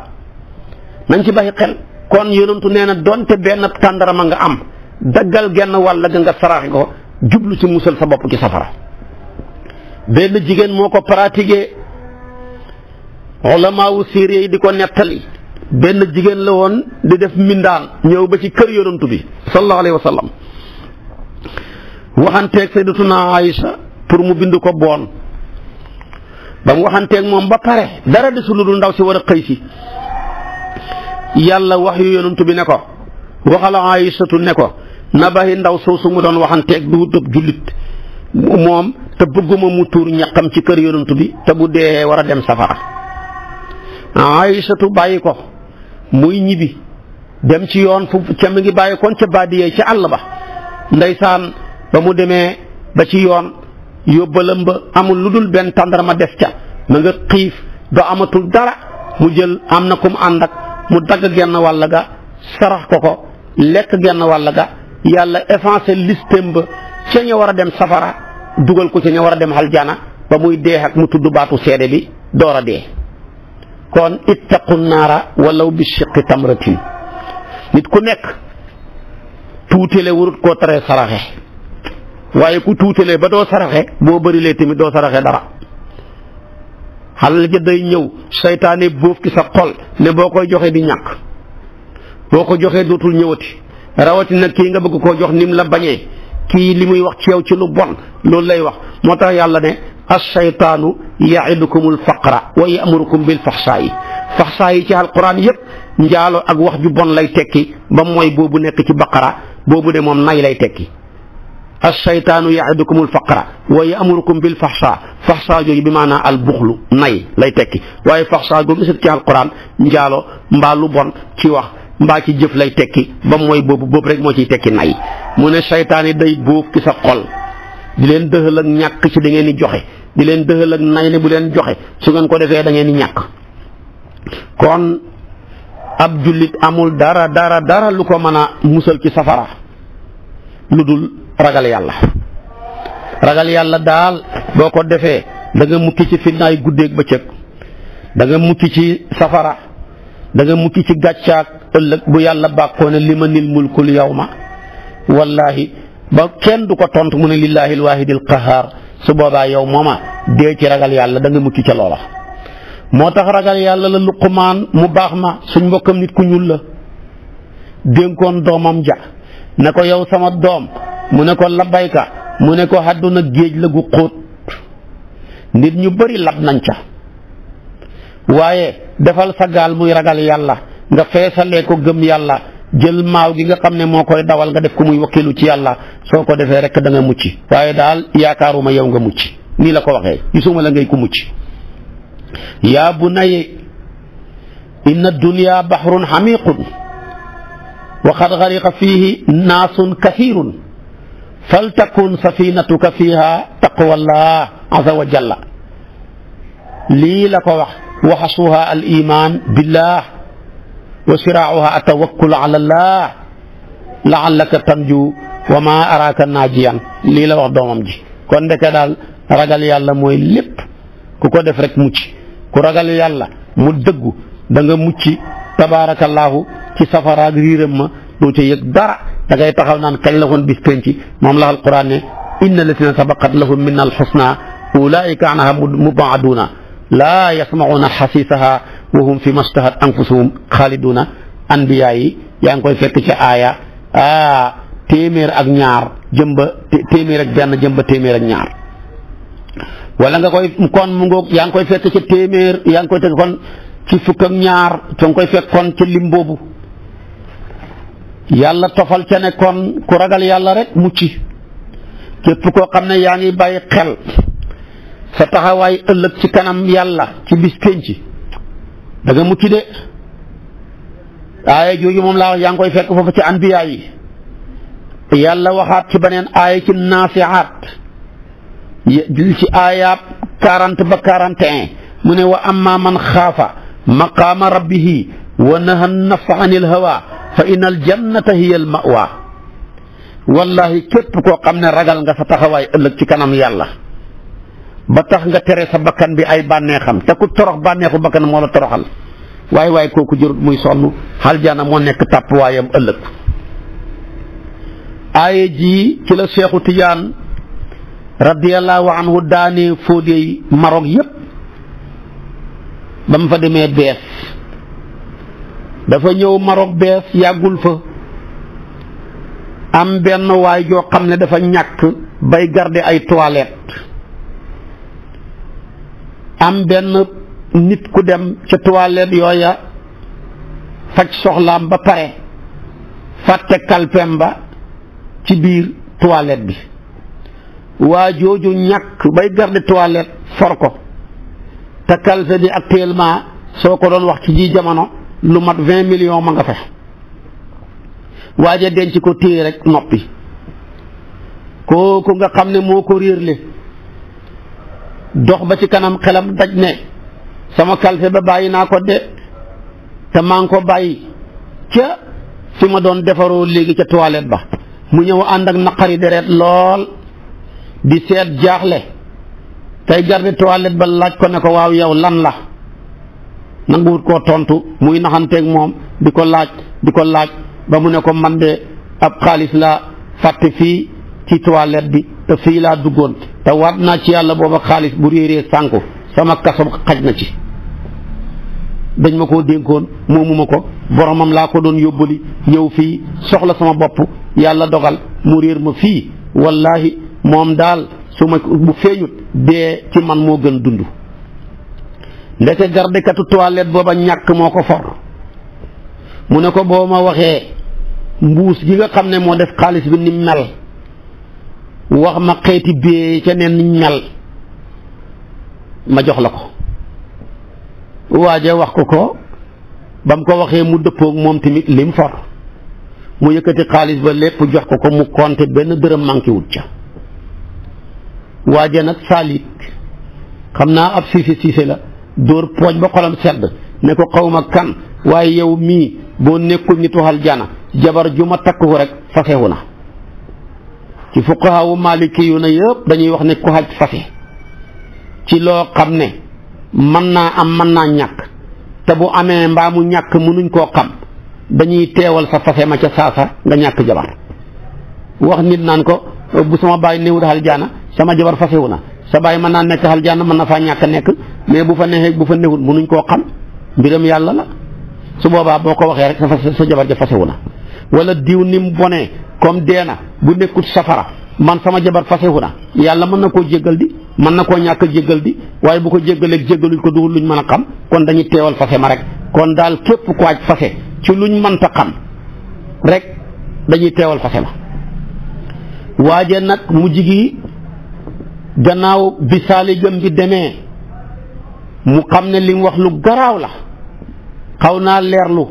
nañ ci bàyyi xel kon yonentu nee na donte benn tàndarama nga am daggal genn wàll ga nga saraxe ko jublu ci musal sa bopp ci safara benn jigéen moo ko pratiqué ulamaawu siire yi di ko nettali benn jigéen la woon di def mindaan ñëw ba ci kër yonentu bi sallallahu alayhi wa sallam waxanteeg sayyidatuna Aïcha pour mu bind ko boon ba mu waxanteeg moom ba pare dara desul lu dul ndaw si war a xëy si yàlla wax yu yonantu bi ne ko waxal Aïchatu ne ko na bàyyi ndaw soosu mu doon waxanteeg du dëb jullit moom te bëgguma mu tuur ñaqam ci kër yonantu bi te bu dee war a dem safara Aïchatu bàyyi ko muy ñibbi dem ci yoon fu ca mi ngi bàyyi koon ca baadiyee ca àll ba ndeysaan ba mu demee ba ci yoon yóbbalam ba amul lu dul benn tàndarma def ca ma nga xiif do amatul dara mu jël am na kum ànd ak mu dagg genn wàll ga sarax ko lekk genn wàll ga yàlla effacé listem ba ca ña war a dem safara dugal ko ca ña war a dem aljana ba muy dee ak mu tudd baatu seede bi door a dee. kon ittaqu naara walaw bi shiqqi tamratin nit ku nekk tuutale warut koo tere saraxe waaye ku tuutale ba doo saraxe boo bërilee tamit doo saraxe dara xalal ja day ñëw seytaane boof ki sa xol ne boo koy joxe di ñàkk boo ko joxee dootul ñëwati rawatina kii nga bëgg koo jox nim la bañee kii li muy wax ci yow ci lu bon loolu lay wax moo tax yàlla ne as-shaytaanu ya'idukumul faqra wa ya'murukum bil faxsaayi faxsaayi ci alquran yépp njaalo ak wax ju bon lay tekki ba mooy boobu nekk ci baqara boobu de moom nay lay tekki as-shaytaanu ya'idukumul faqra wa ya'murukum bil faxsaa faxsaa jooju bi maanaa al buxlu nay lay tekki waaye faxsaa googu gisat ci alquran njaalo mbaa lu bon ci wax mbaa ci jëf lay tekki ba mooy boobu rek moo ciy tekki nay mu ne seytaane day bóof ci sa xol di leen dëxal ak ñàkk ci da ngeen di joxe di leen dëxal ak nay ne bu leen joxe su ngeen ko defee da ngeen di ñàkk kon ab jullit amul dara lu ko mën a musal ci safara lu dul ragal yàlla daal boo ko defee da nga mucc ci fitnaay guddeeg bëccëg da nga mucc ci safara da nga mucc ci gàccaak ëllëg bu yàlla bàkkoo ne limanil mulkul yawma wallahi ba kenn du ko tontu mu ne lillahi alwaahidil qahaar su boobaa yow mooma dee ci ragal yàlla da nga mucc ca loola. moo tax ragal yàlla la Luqmaan mu baax ma suñ mbokkam nit ku ñuul la dénkoon doomam ja ne ko yow sama doom mu ne ko labbayka mu ne ko àdduna géej la gu xóot nit ñu bari lab nañ ca waaye defal sa gaal muy ragal yàlla nga feesalee ko gëm yàlla jël maaw gi nga xam ne moo koy dawal nga def ko muy wakkilu ci yàlla soo ko defee rek da nga mucc waaye daal yaakaaruma yow nga mucc nii la ko waxee gisuma la ngay ku mucc yaa bunayya inna dunya bahrun hamiqun wa qad ghariqa fihi naasun kathirun faltakun safinatuka fiha taqwallah azza wa jalla lii la ko wax wa hasuha al iman billah wa siraacuha atawakkul ala allah laallaka tanju wa ma araaka naajiyan lii la wax doomam ji kon ndeke daal ragal yàlla mooy lépp ku ko def rek mucc ku ragal yàlla mu dëggu da nga mucc tabaarakallaahu ci safaraag riiram ma doo ca yëg dara da ngay taxaw naan kañ la woon bis penc moom la alquran ne inna llaziina sabaqat lahum minna alxusna ulaa'ika anhaa mub'aduuna laa yasma'uuna xasiisahaa wa hum fi mastahat anfusuhum xaaliduuna anbiyaa yi yaa ngi koy fekk ci aaya téeméer ak ñaar jëmba téeméer ak benn jëmba téeméer ak ñaar wala nga koy kon mu ngoog yaa ngi koy fekk ci téeméer yaa ngi koy fekk kon ci fukk ak ñaar soo ngi koy fekk kon ci lim boobu yàlla tofal ca ne kon ku ragal yàlla rek mucc képp koo xam ne yaa ngi bàyyi xel sa taxawaay ëllëg ci kanam yàlla ci bis pénc da nga mucc de aaya jooju moom laa wax yaa ngi koy fekk foofu ci anbiyaa yi yàlla waxaat ci beneen aaya ci naasiaat ci aayaab 40 ba 41 mu ne wa amma man xaafa maqaama rabbihi wa naha nafsa anil hawa fa inna al jannata hiya al mawa wallahi képp koo xam ne ragal nga sa taxawaay ëllëg ci kanam yàlla ba tax nga tere sa bakkan bi ay bànneexam te ku torox bànneexu bakkan moo la toroxal waaye kooku jërut muy sonn aljana moo nekk tàppuwaayam ëllëg aaye ji ci la Seexu Tijaan radiyallahu anhu daane fóodey Maroc yépp ba mu fa demee bees dafa ñëw Maroc bees yàggul fa am benn waay joo xam ne dafa ñàkk bay garder ay toilettes am benn nit ku dem ca toilette yooya faj soxlaam ba pare fàtte kalpem ba ci biir toilette bi waa jooju ñàkk bay garder toilette for ko te kalpe bi actuellement soo ko doon wax ci ji jamono lu mat 20 millions ma nga fe waaje denc ko téye rek noppi kooku nga xam ne moo ko réerle dox ba ci kanam xelam daj ne sama kalfe ba bàyyi naa ko de te maa ngi ko bàyyi ca fi ma doon defaroo léegi ca toilette ba mu ñëw ànd ak naqari deret lool di seet jaaxle tey garde toilette ba laaj ko ne ko waaw yow lan la nanguwut koo tontu muy naxanteeg moom di ko laaj ba mu ne ko man de ab xaalis laa fàtte fii ci toilette bi te fii laa duggoon te waat naa ci yàlla booba xaalis bu réeree sànku sama kaso xaj na ci dañ ma koo dénkoon moomuma ko boromam laa ko doon yóbbali ñëw fii soxla sama bopp yàlla dogal mu réer ma fii wallahi moom daal su ma bu feeñut dee ci man moo gën dund ndeke gardekatu toilette booba ñàkk moo ko for mu ne ko boo ma waxee mbuus gi nga xam ne moo def xaalis bi ni mel wax ma xeeti bee ca neen niñ mel ma jox la ko waaje wax ko ba mu ko waxee mu dëppoog moom tamit lim for mu yëkkati xaalis ba lépp jox ko mu compté benn dërëm manqué wut ca waaje nag saalit xam naa ab siise la dóor pooj ba xolam sedd ne ko xawma kan waaye yow mii boo nekkul nitu aljana jabar ju ma takk ko rek fasewu na ci fuqahaa maliki yu na yëpp dañuy wax ne ku xaj fase ci loo xam ne mën naa am mën naa ñàkk te bu amee mbaa mu ñàkk mënuñ koo xam dañuy teewal sa fase ma ca saasa nga ñàkk jabar wax nit naan ko bu sama baay néewut aljana sama jabar fasewu na sa baay mën naa nekk aljana mën na faa ñàkk nekk mais bu fa neexee bu fa néewut mënuñ koo xam mbiram yàlla la su boobaa boo ko waxee rek sa jabar ja fasewu na wala diw ni mu bonee comme deena bu nekkut safara man sama jabar fasewu na yàlla mën na koo jéggal di mën na koo ñàkk jéggal di waaye bu ko jéggaleeg jéggaluñ ko dugul luñ mën a xam kon dañuy teewal fase ma rek kon daal képp ku waaj fase ci luñ mënta xam rek dañuy teewal fase ma waaje nag mujj gi gannaaw bi saaligam bi demee mu xam ne li mu wax lu garaaw la xaw naa leerlu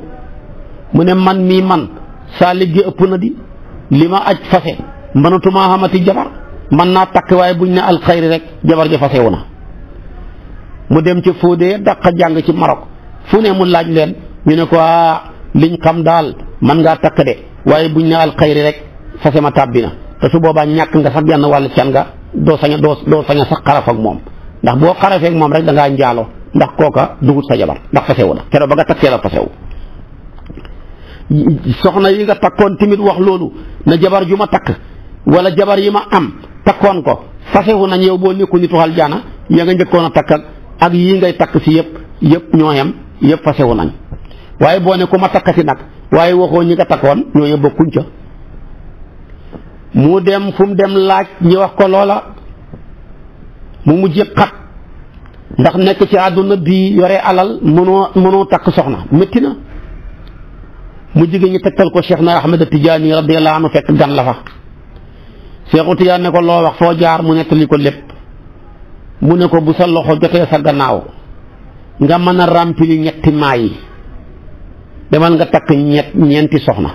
mu ne man mii man saalig gi ëpp na di li ma aj fase mënatumaa xamati jabar man naa takk waaye buñ ne alxayri rek jabar ja fasewu na mu dem ca Fodé daq jàng ci Maroc fu ne mu laaj leen ñu ne ko liñ xam daal man ngaa takk de waaye buñ ne alxayri rek fase ma tàbbi na te su boobaa ñàkk nga sax genn wàllu can nga doo sañ a sax xaraf ak moom ndax boo xarafee ak moom rek da ngaa njaaloo ndax kooka dugut sa jabar ndax fasewu na keroog ba nga takkee la fasewu soxna yi nga takkoon tamit wax loolu na jabar ju ma takk wala jabar yi ma am takkoon ko fasewu nañ yow boo nekkul nitu aljana ya nga njëkkoon a takk ak yii ngay takk si yëpp ñoo yem yëpp fasewu nañ waaye boo ne ku ma takkati nag waaye waxoo ñi nga takkoon ñooñu bokkuñ ca mu dem fu mu dem laaj ñi wax ko loola mu mujj xat ndax nekk ci àdduna bi yore alal mënoo takk soxna métti na mu jigéen ñi tegtal ko Cheikh na Ahmed Tidiane radiyallahu anhu fekk gan la fa Cheikh Tidiane ne ko loo wax foo jaar mu nettali ko lépp mu ne ko bu sa loxo jotee sa gannaaw nga mën a remplir ñetti maa yi demal nga takk ñeenti soxna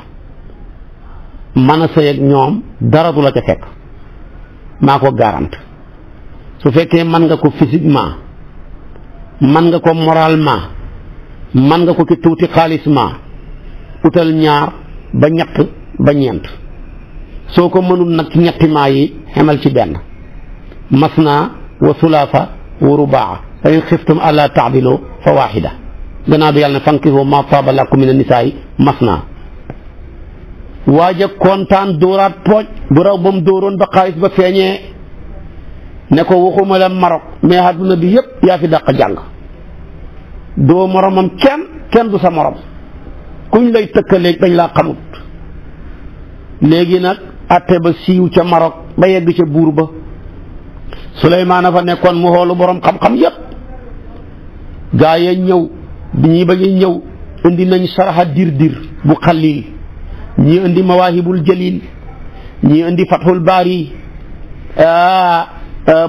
mën a sëy ak ñoom dara du la ca fekk maa ko garante su fekkee mën nga ko physiquement mën nga ko moralement mën nga ko ki tuuti xaalisement utal ñaar ba ñett ba ñeent soo ko mënul nag ci ñetti maa yi xemal ci benn masna wa sulaasa wa rubaa fa in xiftum alla taadilu fa waaxida gannaaw bi yàlla ne fankihu ma taaba lakum min annisaa'i masna waaja kontaan dóoraat pooj bu raw ba mu dóoroon ba xaalis ba feeñee ne ko waxuma la Maroc mais àdduna bi yëpp yaa fi dàq jàng doo moromam kenn du sa morom kuñ lay tëkkaleeg dañ laa xamut léegi nag atte ba siiw ca Maroc ba yegg ca buur ba Suleymaan fa nekkoon mu xoolu borom xam-xam yëpp gaa ya ñëw ñii ba ñuy ñëw indi nañ saraxa dir bu Xaliil ñii indi mawaahibul jalil ñii indi fathul baari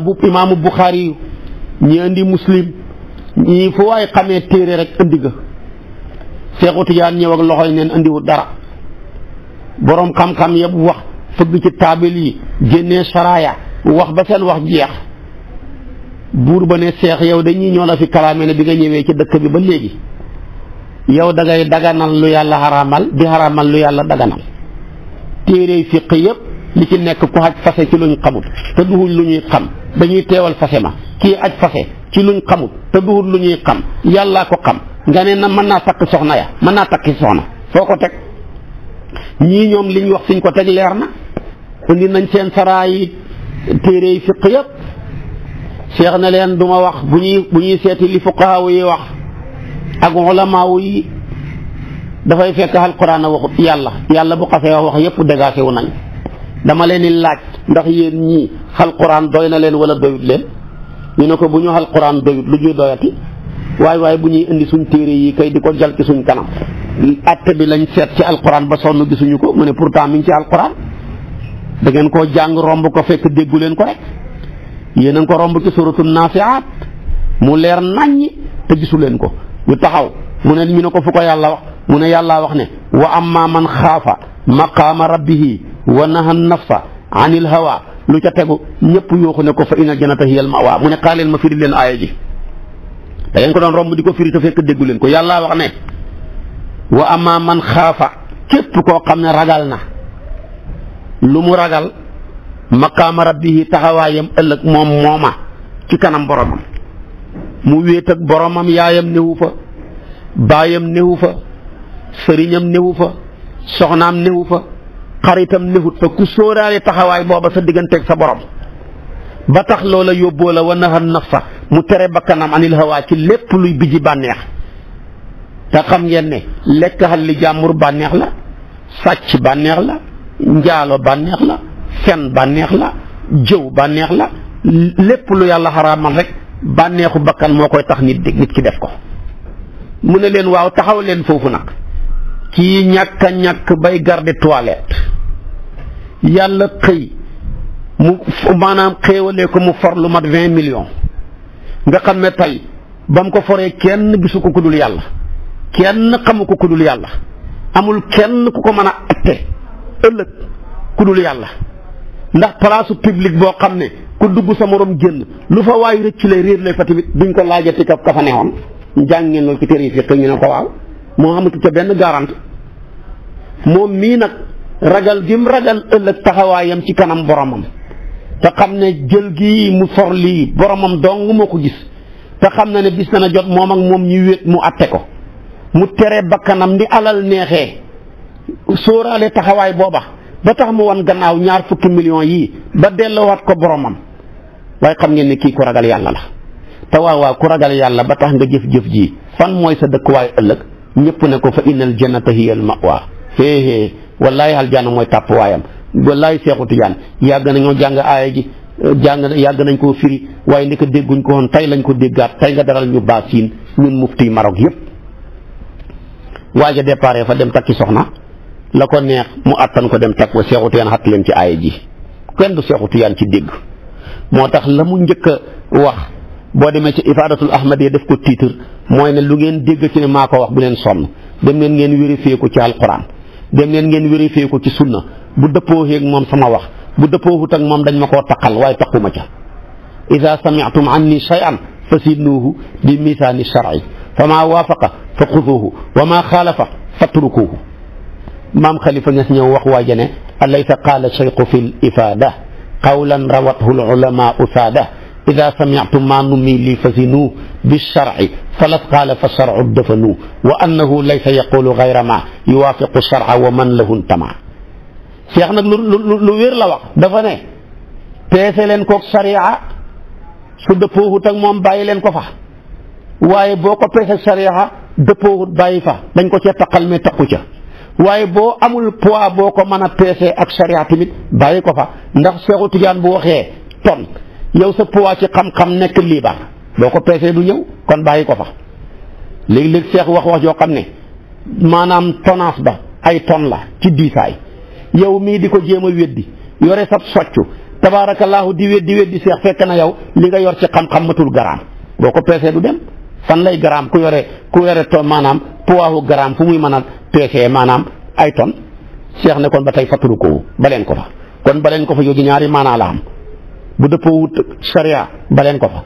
bu imaamu Buxaari ñii indi muslim ñii fu waay xamee téere rek indi ga Seexu Tijaan ñëw ak loxoy neen indiwul dara boroom xam-xam yëpp wax fëgg ci taabil yi génnee saraaya wax ba seen wax jeex buur ba ne seex yow dañuy ñoo la fi kalaame ne bi nga ñëwee ci dëkk bi ba léegi yow da ngay daganal lu yàlla xaraamal di xaraamal lu yàlla daganal téere fiq yëpp li ci nekk ku aj fase ci luñ xamut te duhul lu ñuy xam dañuy teewal fase ma kii aj fase ci luñ xamut te duhul lu ñuy xam yàllaa ko xam nga ne na mën naa takk soxna ya mën naa takki soxna foo ko teg ñii ñoom liñ wax fiñ ko teg leer na indi nañ seen saraayi téere yi fiq yëpp seex na leen duma wax bu ñuy seeti li fuqahaa yi wax ak ulamaa yi dafay fekk alquran a waxut yàlla bu xasee wax yëpp dégagé wu nañ dama leen di laaj ndax yéen ñii alquran doy na leen wala doyut leen ñu ne ko bu ñu alquran doyut lu ñuy doyati waaye bu ñuy indi suñ téere yi kay di ko jal ci suñ kanam atte bi lañ seet ci alquran ba sonn gisuñu ko mu ne pourtant mi ngi ci alquran da ngeen koo jàng romb ko fekk déggu leen ko rek yéen a ngi ko romb ci suratul naasiaat mu leer naññi te gisu leen ko ñu taxaw mu ne ñu ne ko fu ko yàlla wax mu ne yàllaa wax ne wa amma man xaafa maqaama rabbihi wa naha nafsa anil hawa lu ca tegu ñëpp yooxu ne ko fa inal jannata hiyal ma'wa mu ne xaaleel ma firi leen aaya ji da ngeen ko doon romb di ko firi te fekk déggu leen ko yàllaa wax ne wa amma man xaafa képp koo xam ne ragal na lu mu ragal maqaama rabbihi taxawaayam ëllëg mooma ci kanam boromam mu wéet ak boromam yaayam newu fa baayam newu fa sëriñam newu fa soxnaam newu fa xaritam newut fa ku sóoraale taxawaay booba sa digganteeg sa borom ba tax loola yóbboo la wa naha nafsa mu tere bakkanam anil hawa ci lépp luy biji bànneex te xam ngeen ne lekk xal li jàmbur bànneex la sàcc bànneex la njaalo bànneex la fen bànneex la jëw bànneex la lépp lu yàlla xaraamal rek bànneexu bakkan moo koy tax nit ki def ko mu ne leen waaw taxaw leen foofu nag kii ñàkk bay garder toilette yàlla xëy mu maanaam xéewalee ko mu for lu mat 20 millions nga xam ne tey ba mu ko foree kenn gisu ko ku dul yàlla kenn xamu ko ku dul yàlla amul kenn ku ko mën a atte ëllëg ku dul yàlla ndax palaasu public boo xam ne ku dugg sa morom génn lu fa waay rëcc lay réer lay fa tamit duñ ko laajati ka fa neexoon njàngeen loolu ci téere fiq ñu ne ko waaw moo xamatu ca benn garante moom mii nag ragal gi mu ragal ëllëg taxawaayam ci kanam boromam te xam ne jël gi mu for lii boromam dong moo ko gis te xam na ne bis na jot moom ak moom ñu wéet mu atte ko mu tere bakkanam ndi alal neexee sóoraale taxawaay booba ba tax mu wan gannaaw 20 millions yii ba delloowaat ko boromam waaye xam ngeen ne kii ku ragal yàlla la te waaw ku ragal yàlla ba tax nga jëf-jëf ji fan mooy sa dëkkuwaay ëllëg ñëpp ne ko fa innal jannata hiyal ma'wa héehée wallaahi aljanna mooy tàpp waayam wallaahi Seexu Tijaan yàgg nañoo jàng aaya ji yàgg nañ koo firi waaye li ko dégguñ ko woon tey lañ ko déggaat tey nga daral ñu baasiin ñun mufti Maroc yëpp waaja déparé fa dem takki soxna la ko neex mu attan ko dem takk wa Seexu Tijaan xatt leen ci aaya ji kenn du Seexu Tijaan ci dégg moo tax la mu njëkk a wax boo demee ci ifaadatul ahmadiya def ko titre mooy ne lu ngeen dégg ci ne maa ko wax bu leen sonn dem leen ngeen vérifier ko ci alquran dem leen ngeen vérifier ko ci sunna bu dëppoo ak moom sama wax bu dëppoowut ak moom dañ ma koo taqal waaye taquma ca ida sami'tum anni shay'an fasinuhu bi misaani shar'i fa maa waafaqa fa xuduuhu wa maa xaalafa fatrukuuhu maam Khalifa Niass ñëw wax waaja ne alaysa qaala shaykhu fi l ifaada qawlan rawathu l ulamaa usaada ida sami'tum ma nummi li fasinu bi shar'i falas qaala fa shar'u dafanu wa annahu laysa yaqulu gayra ma yuwaafiqu shar'a wa man lahu ntama Cheikh nag lu wér la wax dafa ne peese leen koog sariya su dëppoowut ak moom bàyyi leen ko fa waaye boo ko peese sariya dëppoowut bàyyi fa dañ ko cee taqal mais taqu ca waaye boo amul poids boo ko mën a peese ak sariya tamit bàyyi ko fa ndax Seexu Tijaan bu waxee ton yow sa poids ci xam-xam nekk liibar boo ko peesee du ñëw kon bàyyi ko fa léegi-léegi Seex wax joo xam ne maanaam tonnage ba ay tonnes la ci diisaay yow mii di ko jéem a weddi yore sab soccu tabaarakallaahu di weddi Seex fekk na yow li nga yor ci xam-xam matul garaam boo ko peesee du dem fan lay garaam ku yore ton maanaam poids wu garaam fu muy mën a peesee maanaam ay tonnes Seex ne kon ba tey fatturu ko baleen ko fa kon baleen ko fa yow di ñaari maanaa la am bu dëppoo wut sharia baleen ko fa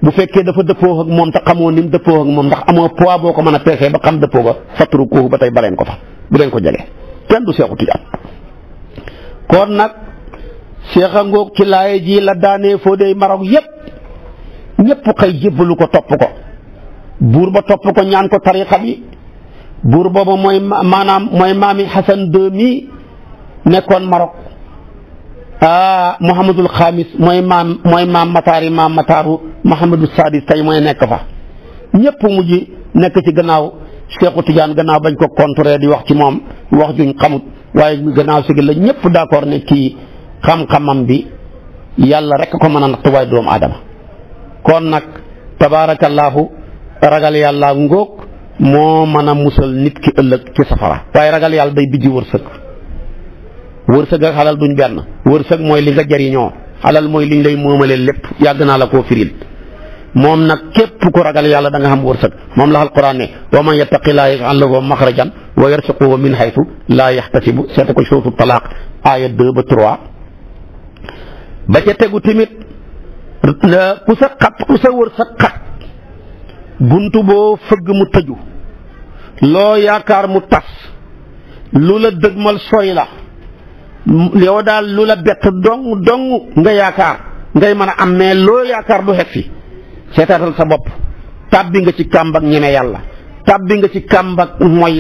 bu fekkee dafa dëppoo ak moom te xamoo ni mu dëppoo ak moom ndax amoo poids boo ko mën a peesee ba xam dëppoo ga fatru kooku ba tey baleen ko fa bu leen ko jege kenn du Seexu Tijaan kon nag Seex a ngoog ci laaye ji la daanee foo dey Maroc yépp ñépp xëy jébbalu ko topp ko buur ba topp ko ñaan ko tariqa bi buur booba mooy maami Hassan II mi nekkoon Maroc Mouhamadul Xaamis mooy maam mataaru Mouhamadou Sadis tey mooy nekk fa ñëpp mujj nekk ci gannaaw Seexu Tijaan gannaaw bañ ko contré di wax ci moom wax juñ xamut waaye gannaaw si la ñëpp d'accord ne kii xam-xamam bi yàlla rek ko mën a natt waaye doomu aadama kon nag tabaarakallaahu ragal yàlla ngóog moo mën a musal nit ki ëllëg ci safara waaye ragal yàlla day bijji wërsëg ak xalal duñ benn wërsëg mooy li nga jariñoo xalal mooy liñ lay moomalee lépp yàgg naa la koo firil moom nag képp ku ragal yàlla da nga xam wërsëg moom la alquran ne wa man yattaqillaaha yaj'al lahu maxrajan wa yarzuqhu min haythu laa yaxtasibu seete ko suuratul talaaq aaya 2 ba 3 ba ca tegu tamit ku sa wërsëg xat buntu boo fëgg mu tëju loo yaakaar mu tas lu la dëgmal sori la yow daal lu la bett dong nga yaakaar ngay mën a am mais loo yaakaar du xet fi seetaatal sa bopp tàbbi nga ci kàmbak ñeme yàlla tàbbi nga ci kàmbak mooy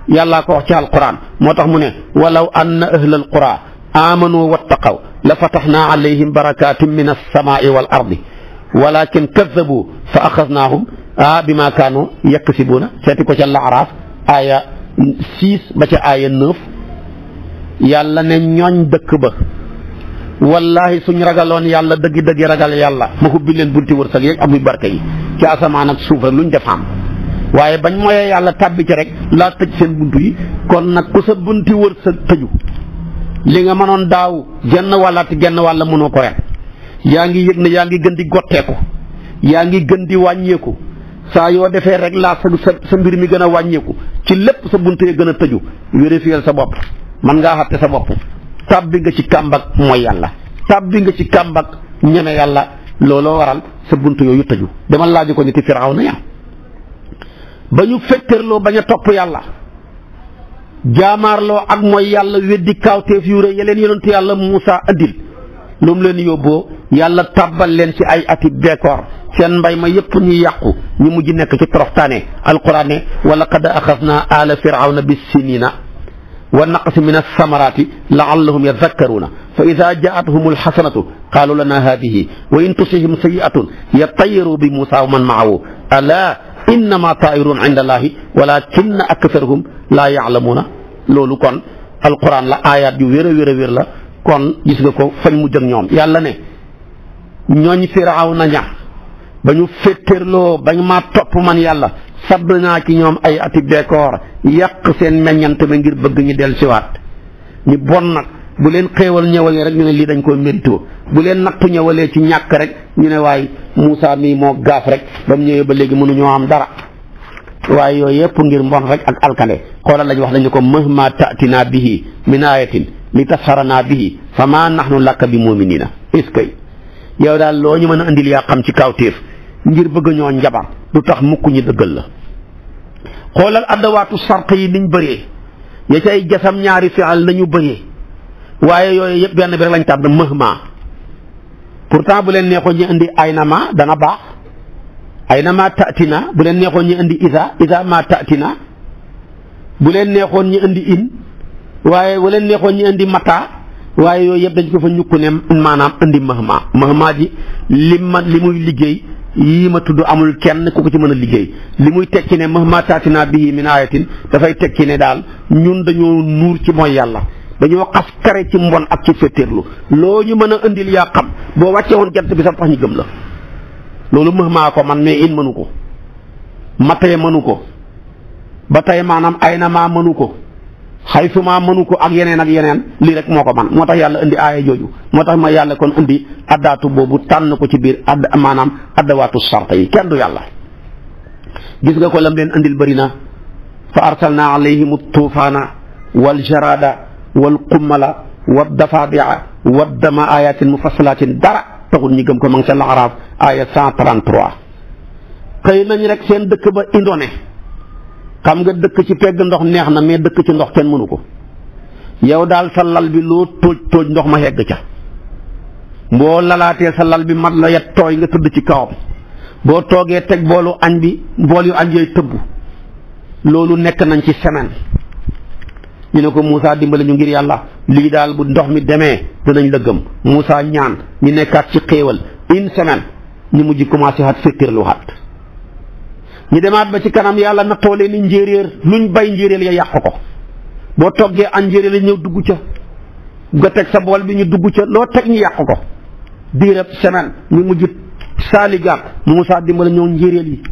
yàllaa ko wax ci alquran moo tax mu ne walaw anna ahlal qura amanu wattaqaw la fataxnaa alayhim barakatin min alsamaai wal ardi walakin kadabu fa axadnaahum bima kaanu yaksibuuna seeti ko ca Laaraaf aaya 6 ba ca aaya 9 yàlla ne ñooñ dëkk ba wallahi suñ ragaloon yàlla dëggi ragal yàlla ma hubbi leen bunti wërsëg yeeg amuy barke yi ci asamaan ak suuf rek luñ def am waaye bañ mooyee yàlla tàbbi ci rek laa tëj seen buntu yi kon nag ku sa bunti wërsëg tëju li nga mënoon daaw genn wàllaati genn wàlla mënoo ko ren yaa ngi yëg ne yaa ngi gën di gotteeku yaa ngi gën di wàññeeku saa yoo defee rek laa sa mbir mi gën a wàññeeku ci lépp sa bunt yi gën a tëju vérifier sa bopp man ngaa xatte sa bopp tàbbi nga ci kàmbak mooy yàlla tàbbi nga ci kàmbak ñeme yàlla looloo waral sa bunt yooyu tëju demal laaju ko niti Firawna ya ba ñu fetterloo bañ a topp yàlla jaamaarloo ak mooy yàlla weddi kaawteef yu rëy ya leen yonentu yàlla Muusaa andil lu mu leen yóbboo yàlla tàbbal leen ci ay ati beekoor seen mbay ma yëpp ñu yàqu ñu mujj nekk ci toroxtaane alquran ne wa laqad axadnaa aala firawna bis-siniina wa naqsin min as-samaraati la'allahum yadhakkaruuna fa idaa jaa'athum al-hasanatu qaaluu lanaa haadihi wa in tusibhum sayyi'atun yattayyaru bi Muusaa wa man ma'ahu alaa innamaa taa'iruun 'inda Allaahi walaakinna aktharahum laa ya'lamuuna loolu kon alquran la aayaat yu wér a wér la kon gis nga ko fañ mujj ak ñoom yàlla ne ñooñ Firawna ña ba ñu féttéerloo bañ maa topp man yàlla sadd naa ci ñoom ay ati beekoor yàq seen meññant ba ngir bëgg ñu del siwaat ñu bon nag bu leen xéewal ñëwalee rek ñu ne lii dañ koy mérito bu leen nattu ñëwalee ci ñàkk rek ñu ne waaye Muusaa mii moo gaaf rek ba mu ñëwee ba léegi mënuñoo am dara waaye yooyu yëpp ngir mbon rek ak alkande xoolal lañ wax dañu ko mahma ta'tina bihi min ayatin li tasharana bihi fa ma nahnu laka bi muminina est-ce que yow daal loo ñu mën a andil yaa xam ci kawtéef ngir bëgg ñoo njabar du tax mukk ñi dëggal la xoolal addawaatu sart yi niñ bëree ya cay jasam ñaari fi'al nañu bëree waaye yooyu yëpp benn bi rek lañ tàbb mahma pourtant bu leen neexoon ñu indi aynama dana baax aynama ta'tina bu leen neexoon ñu indi isa ma ta'tina bu leen neexoon ñu indi in waaye bu leen neexoon ñu indi mata waaye yooyu yëpp dañ ko fa ñukku ne maanaam indi mahma ji li muy liggéey yii ma tudd amul kenn ku ko ci mën a liggéey li muy tekki ne mahma taatina bihi min ayatin dafay tekki ne daal ñun dañoo nuur ci mooy yàlla dañoo xas kare ci mbon ak ci féttéerlu loo ñu mën a indil yaa xam boo wàcce woon jant bi sax tax ñu gëm la loolu mahma ko man mais in mënu ko matee mënu ko ba tey maanaam ay na maa mënu ko xaysuma mënu ko ak yeneen lii rek moo ko man moo tax yàlla indi aaya jooju moo tax ma yàlla kon indi addaatu boobu tànn ko ci biir maanaam addawaatu sarta yi kenn du yàlla gis nga ko lam leen andil bëri na fa arsalna alayhim tuufaana wal jarada wal qummala wad dafaadia wad dama ayatin mufassalatin dara taxul ñi gëm ko ma ngi ca Al-Araf aya 133 xëy nañ rek seen dëkk ba indone xam nga dëkk ci pegg ndox neex na mais dëkk ci ndox kenn mënu ko yow daal sa lal bi loo tóoj ndox ma yegg ca boo lalaatee sa lal bi mat la yet tooy nga tëdd ci kawam boo toogee teg boolu añ bi bool yu añ yooyu tëbb loolu nekk nañ ci semaine ñu ne ko Moussa dimbale ñu ngir yàlla lii daal bu ndox mi demee dinañ la gëm Moussa ñaan ñu nekkaat ci xéewal une semaine ñu mujj commencé xat féttirlu xat ñu demaat ba ci kanam yàlla nattoo leen ni njéeréer luñ bay njéeréer ya yàq ko boo toggee añ njéeréer la ñëw dugg ca nga teg sa bool bi ñu dugg ca loo teg ñu yàq ko diirab semaine ñu mujj saaligaat Moussa dimbale ñoo njéeréer yi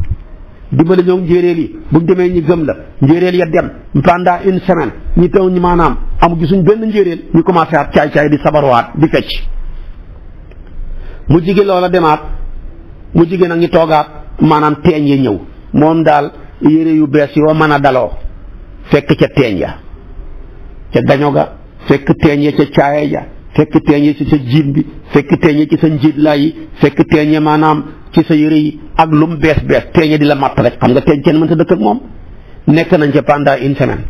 dimbale ñoo njéeréer yi buñ demee ñu gëm la njéeréer ya dem pendant une semaine ñu taw ñu maanaam amu gisuñ benn njéeréer ñu commencé at caay-caay di sabarwaat di fecc mu jige loola demaat mu jige nag ñu toogaat maanaam teeñ ya ñëw moom daal yére yu bees yoo mën a daloo fekk ca teeñ ya ca gaño ga fekk teeñ ya ca caaya ja fekk teeñ ya ci sa jiin bi fekk teeñ ya ci sa njiit laa yi fekk teeñ ya maanaam ci sa yére yi ak lum bees teeñ ya di la matt rek xam nga teeñ kenn mën ta dëkk ak moom nekk nañ ca pendant une semaine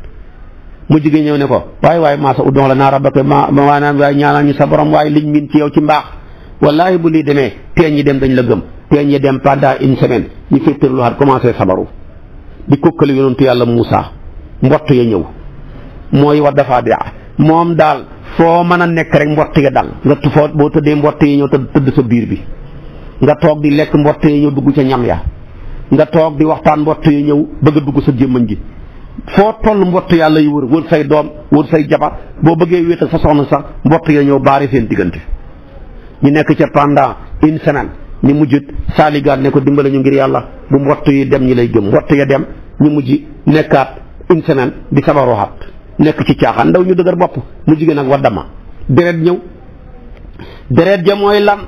mu jigéen ñëw ne ko waaye maa sa uddoon la naa rabaka maanaam waaye ñaanal ñu sa borom waaye liñ min ci yow ci mbaax wallaahi bu lii demee teeñ yi dem dañ la gëm teeñ yi dem pendant une semaine ñu féttirlu xat commencé sabaru di kokkali yonentu yàlla Moussa mbott ya ñëw mooy wa dafa bi moom daal foo mën a nekk rek mbott ya dal nga foo boo tëddee mbott yi ñëw tëdd sa biir bi nga toog di lekk mbott yi ñëw dugg ca ñam ya nga toog di waxtaan mbott yi ñëw bëgg a dugg sa gémmañ gi foo toll mbott yàlla yu wër say doom wër say jabar boo bëggee wéet ak sa soxna sax mbott ya ñëw baari seen diggante ñu nekk ca pendant une semaine ñu mujj saaligaat ne ko dimbale ñu ngir yàlla bu mbott yi dem ñi lay gëm mbott ya dem ñu mujj nekkaat une semaine di sabaroxaat nekk ci caaxaan ndaw ñu dëgër bopp mu jigéen ak waddama deret ñëw deret ja mooy lan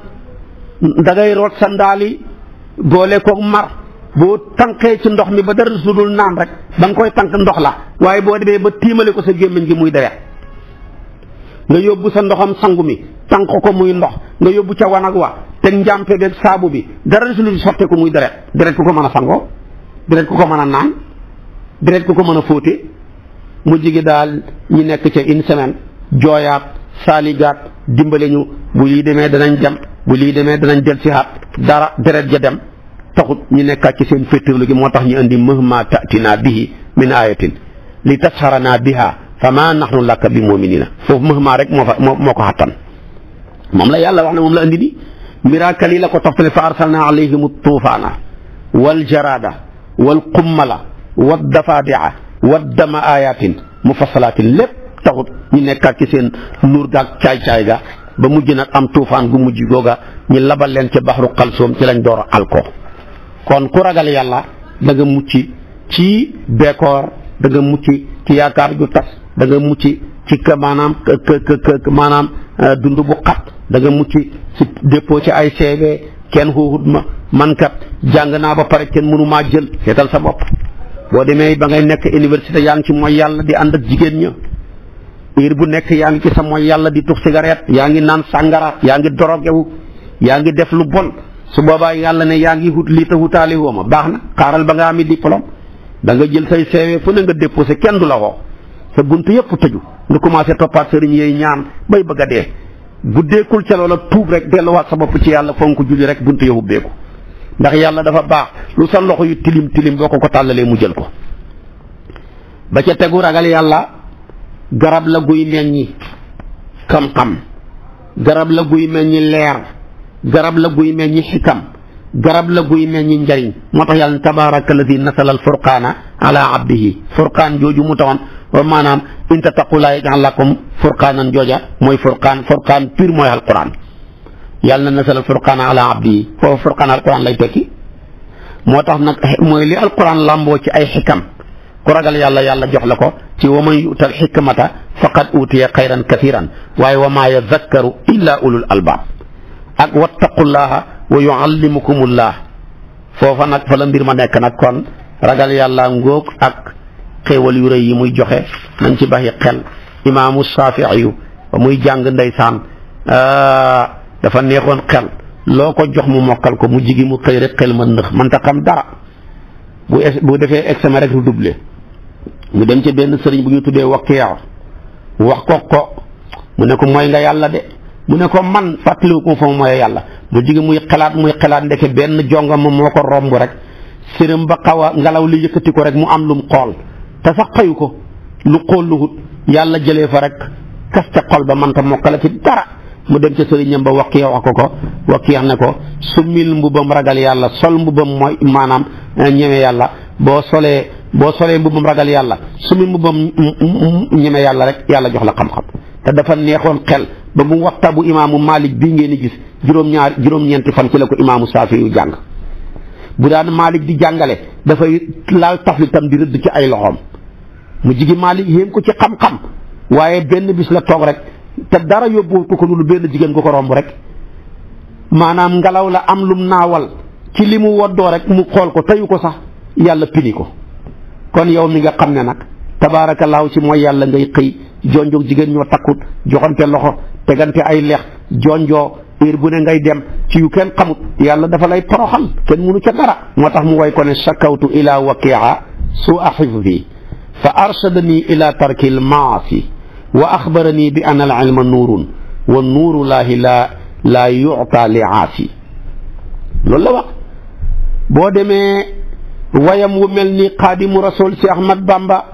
dangay root sa ndaali boole koog mar boo tànqee ci ndox mi ba dara su dul naan rek da nga koy tànk ndox la waaye boo demee ba tiimale ko sa gémmiñ gi muy deret nga yóbbu sa ndoxam sangu mi tànk ko muy ndox nga yóbbu ca wanag wa teg njàmpe beeg saabu bi dara su dul sotte ko muy deret ku ko mën a sangoo deret ku ko mën a naan deret ku ko mën a fóote mu jigi daal ñi nekk ca une semaine jooyaat saaligaat dimbale ñu bu lii demee danañ dem bu lii demee danañ del si haat dara deret ja dem taxut ñu nekkaat ci seen féttirlu gi moo tax ñu indi mahma tatina bihi min ayatin li tasharana biha fama nahnu laka bi muminina foofu mahma rek moo ko xattan moom la yàlla wax ne moom la indi ni miracle yi la ko toftale fa arsalna alayhim tuufaana wal jarada wal qummala wad dafadia wad dama ayatin mufassalatin lépp taxut ñu nekkaat ci seen nuur gaag caay-caay ga ba mujj nag am tuufaan gu mujj googa ñu labal leen ca baxru xalsoom ci lañ door a alko kon ku ragal yàlla da nga mucc ci bekoor da nga mucc ci yaakaar ju tas da nga mucc ci maanaam dund bu xat da nga mucc ci dépôt ci ay CV kenn xuuxut ma man kat jàng naa ba pare kenn mënu maa jël seetal sa bopp boo demee ba ngay nekk université yaa ngi ci mooy yàlla di ànd ak jigéen ña heure bu nekk yaa ngi ci sa mooy yàlla di tux cigarette yaa ngi naan sàngara yaa ngi dorogewu yaa ngi def lu bon su boobaa yàlla ne yaa ngi hut lii te hutaali woo ma baax na xaaral ba nga ami diplôme da nga jël say CV fu ne nga déposé kenn du la woo sa bunt yëpp tëju nga commencé toppaat sëriñ yeey ñaan bay bëgg a dee guddeekul ca loola tuub rek delluwaat sa bopp ci yàlla fonk julli rek bunt ya ubbeeku ndax yàlla dafa baax lu sa loxo yu tilim boo ko tàllalee mu jël ko ba ca tegu ragal yàlla garab la guy meññi xam-xam garab la guy meññi leer garab la guy meññi xikam garab la guy meññi njariñ moo tax yàlla tabaraka alladi nasala al furqaana ala abdihi furqaan jooju mu tawoon wa maanaam in tattaqu laa yaj'al lakum furqaanan jooja mooy furqaan pur mooy alquran yàlla na nasala al furqaana ala abdihi foofu furqaan alquran lay tekki moo tax nag mooy li alquran làmboo ci ay xikam ku ragal yàlla yàlla jox la ko ci wa man yu'tal xikmata faqad utiya xayran kathiran waaye wa maa yadakkaru illa ulul albaab ak wattaqullaha wa yuallimukumullah foofa nag fa la mbir ma nekk nag kon ragal yàlla ngóog ak xéewal yu rëy yi muy joxe nañ ci baxi xel imaamu Shaafi'i yu ba muy jàng ndeysaan dafa neexoon xel loo ko jox mu mokkal ko mu jigi mu xëy rek xel ma nëx mënta xam dara bu defee examen rek redoublé mu dem ci benn sëriñ bu ñu tuddee Wakiya wax ko mu ne ko mooy nga yàlla de mu ne ko man fàttaliwu ko fa mooy yàlla mu jigi muy xalaat ndeke benn jongama moo ko romb rek sërëm ba xaw a ngelaw li yëkkati ko rek mu am lum xool te sax xayu ko lu xool lu hut yàlla jëlee fa rek kaste xol ba mënta mokkale ci dara mu dem ca sëriñam ba Wakiya wax ko Wakiya ne ko summil mbubam ragal yàlla sol mbubam mooy maanaam ñeme yàlla boo solee mbubam ragal yàlla summil mbubam ñeme yàlla rek yàlla jox la xam-xam te dafa neexoon xel ba mu waxta bu imaamu Malik bii ngeen di gis juróom-ñeenti fan ci la ko imaamu Saafi yu jàng bu daan Malik di jàngale dafay laal taflitam di rëdd ci ay loxoom mu jigi Malik yéem ko ci xam-xam waaye benn bis la toog rek te dara yóbbuwul ko lu benn jigéen ko romb rek maanaam ngelaw la am lum naawal ci li mu woddoo rek mu xool ko teyu ko sax yàlla pini ko. kon yow mi nga xam ne nag tabaarakallaahu ci mooy yàlla ngay xëy jonjoog jigéen ñoo takkut joxante loxo tegante ay lex jonjoo heure bu ne ngay dem ci yu kenn xamut yàlla dafa lay toroxal kenn mënu ca dara moo tax mu way ko ne shakawtu ila Wakiya su'a hifzi fa arshadani ila tarki al-maasi wa axbarani bi anna al-ilma nuurun wa nuuru laahi laa yu'ta li aasi loolu la wax boo demee wayam wu mel ni xaadimu rasul si Ahmad Bamba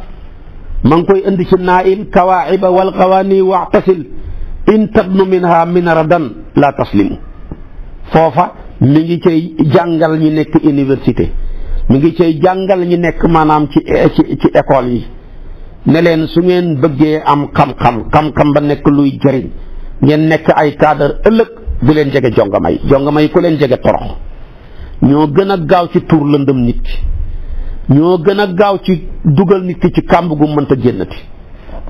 ma ngi koy indi ci naa'il kawaa'iba wal qawaani wa'tasil in tabnu minha minaradan la taslimu foofa mi ngi cay jàngal ñi nekk université mi ngi cay jàngal ñi nekk maanaam ci école yi ne leen su ngeen bëggee am xam-xam ba nekk luy jëriñ ngeen nekk ay cadre ëllëg bu leen jege jongama yi ku leen jege torox ñoo gën a gaaw ci tuur lëndëm nit ki ñoo gën a gaaw ci dugal nit ki ci kàmb gu mënta génnati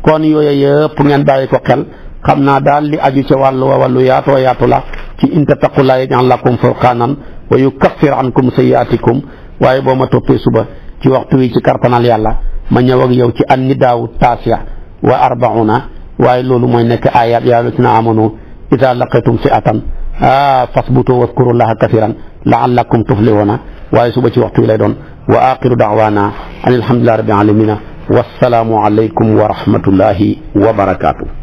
kon yooyu yëpp ngeen bàyyi ko xel xam naa daal li aju ca wàllu yaatoo yaatu la ci in tattaqullaaha yaj'al lakum furqaanan wa yukaffir ankum sayyi'aatikum waaye boo ma toppee suba ci waxtu wi ci kartanal yàlla ma ñëw ak yow ci an-nidaa'u taasi' wa arba'una waaye loolu mooy nekk ayat yaa llaziina aamanu izaa laqiitum fi'atan fasbutuu wazkurullaaha kasiiran la'allakum tuflihuuna waaye suba ci waxtu wi lay doon wa aaxiru da'waanaa an alhamdulillaahi rabbil aalamiin wassalaamu aleykum wa rahmatullaahi wa barakaatuh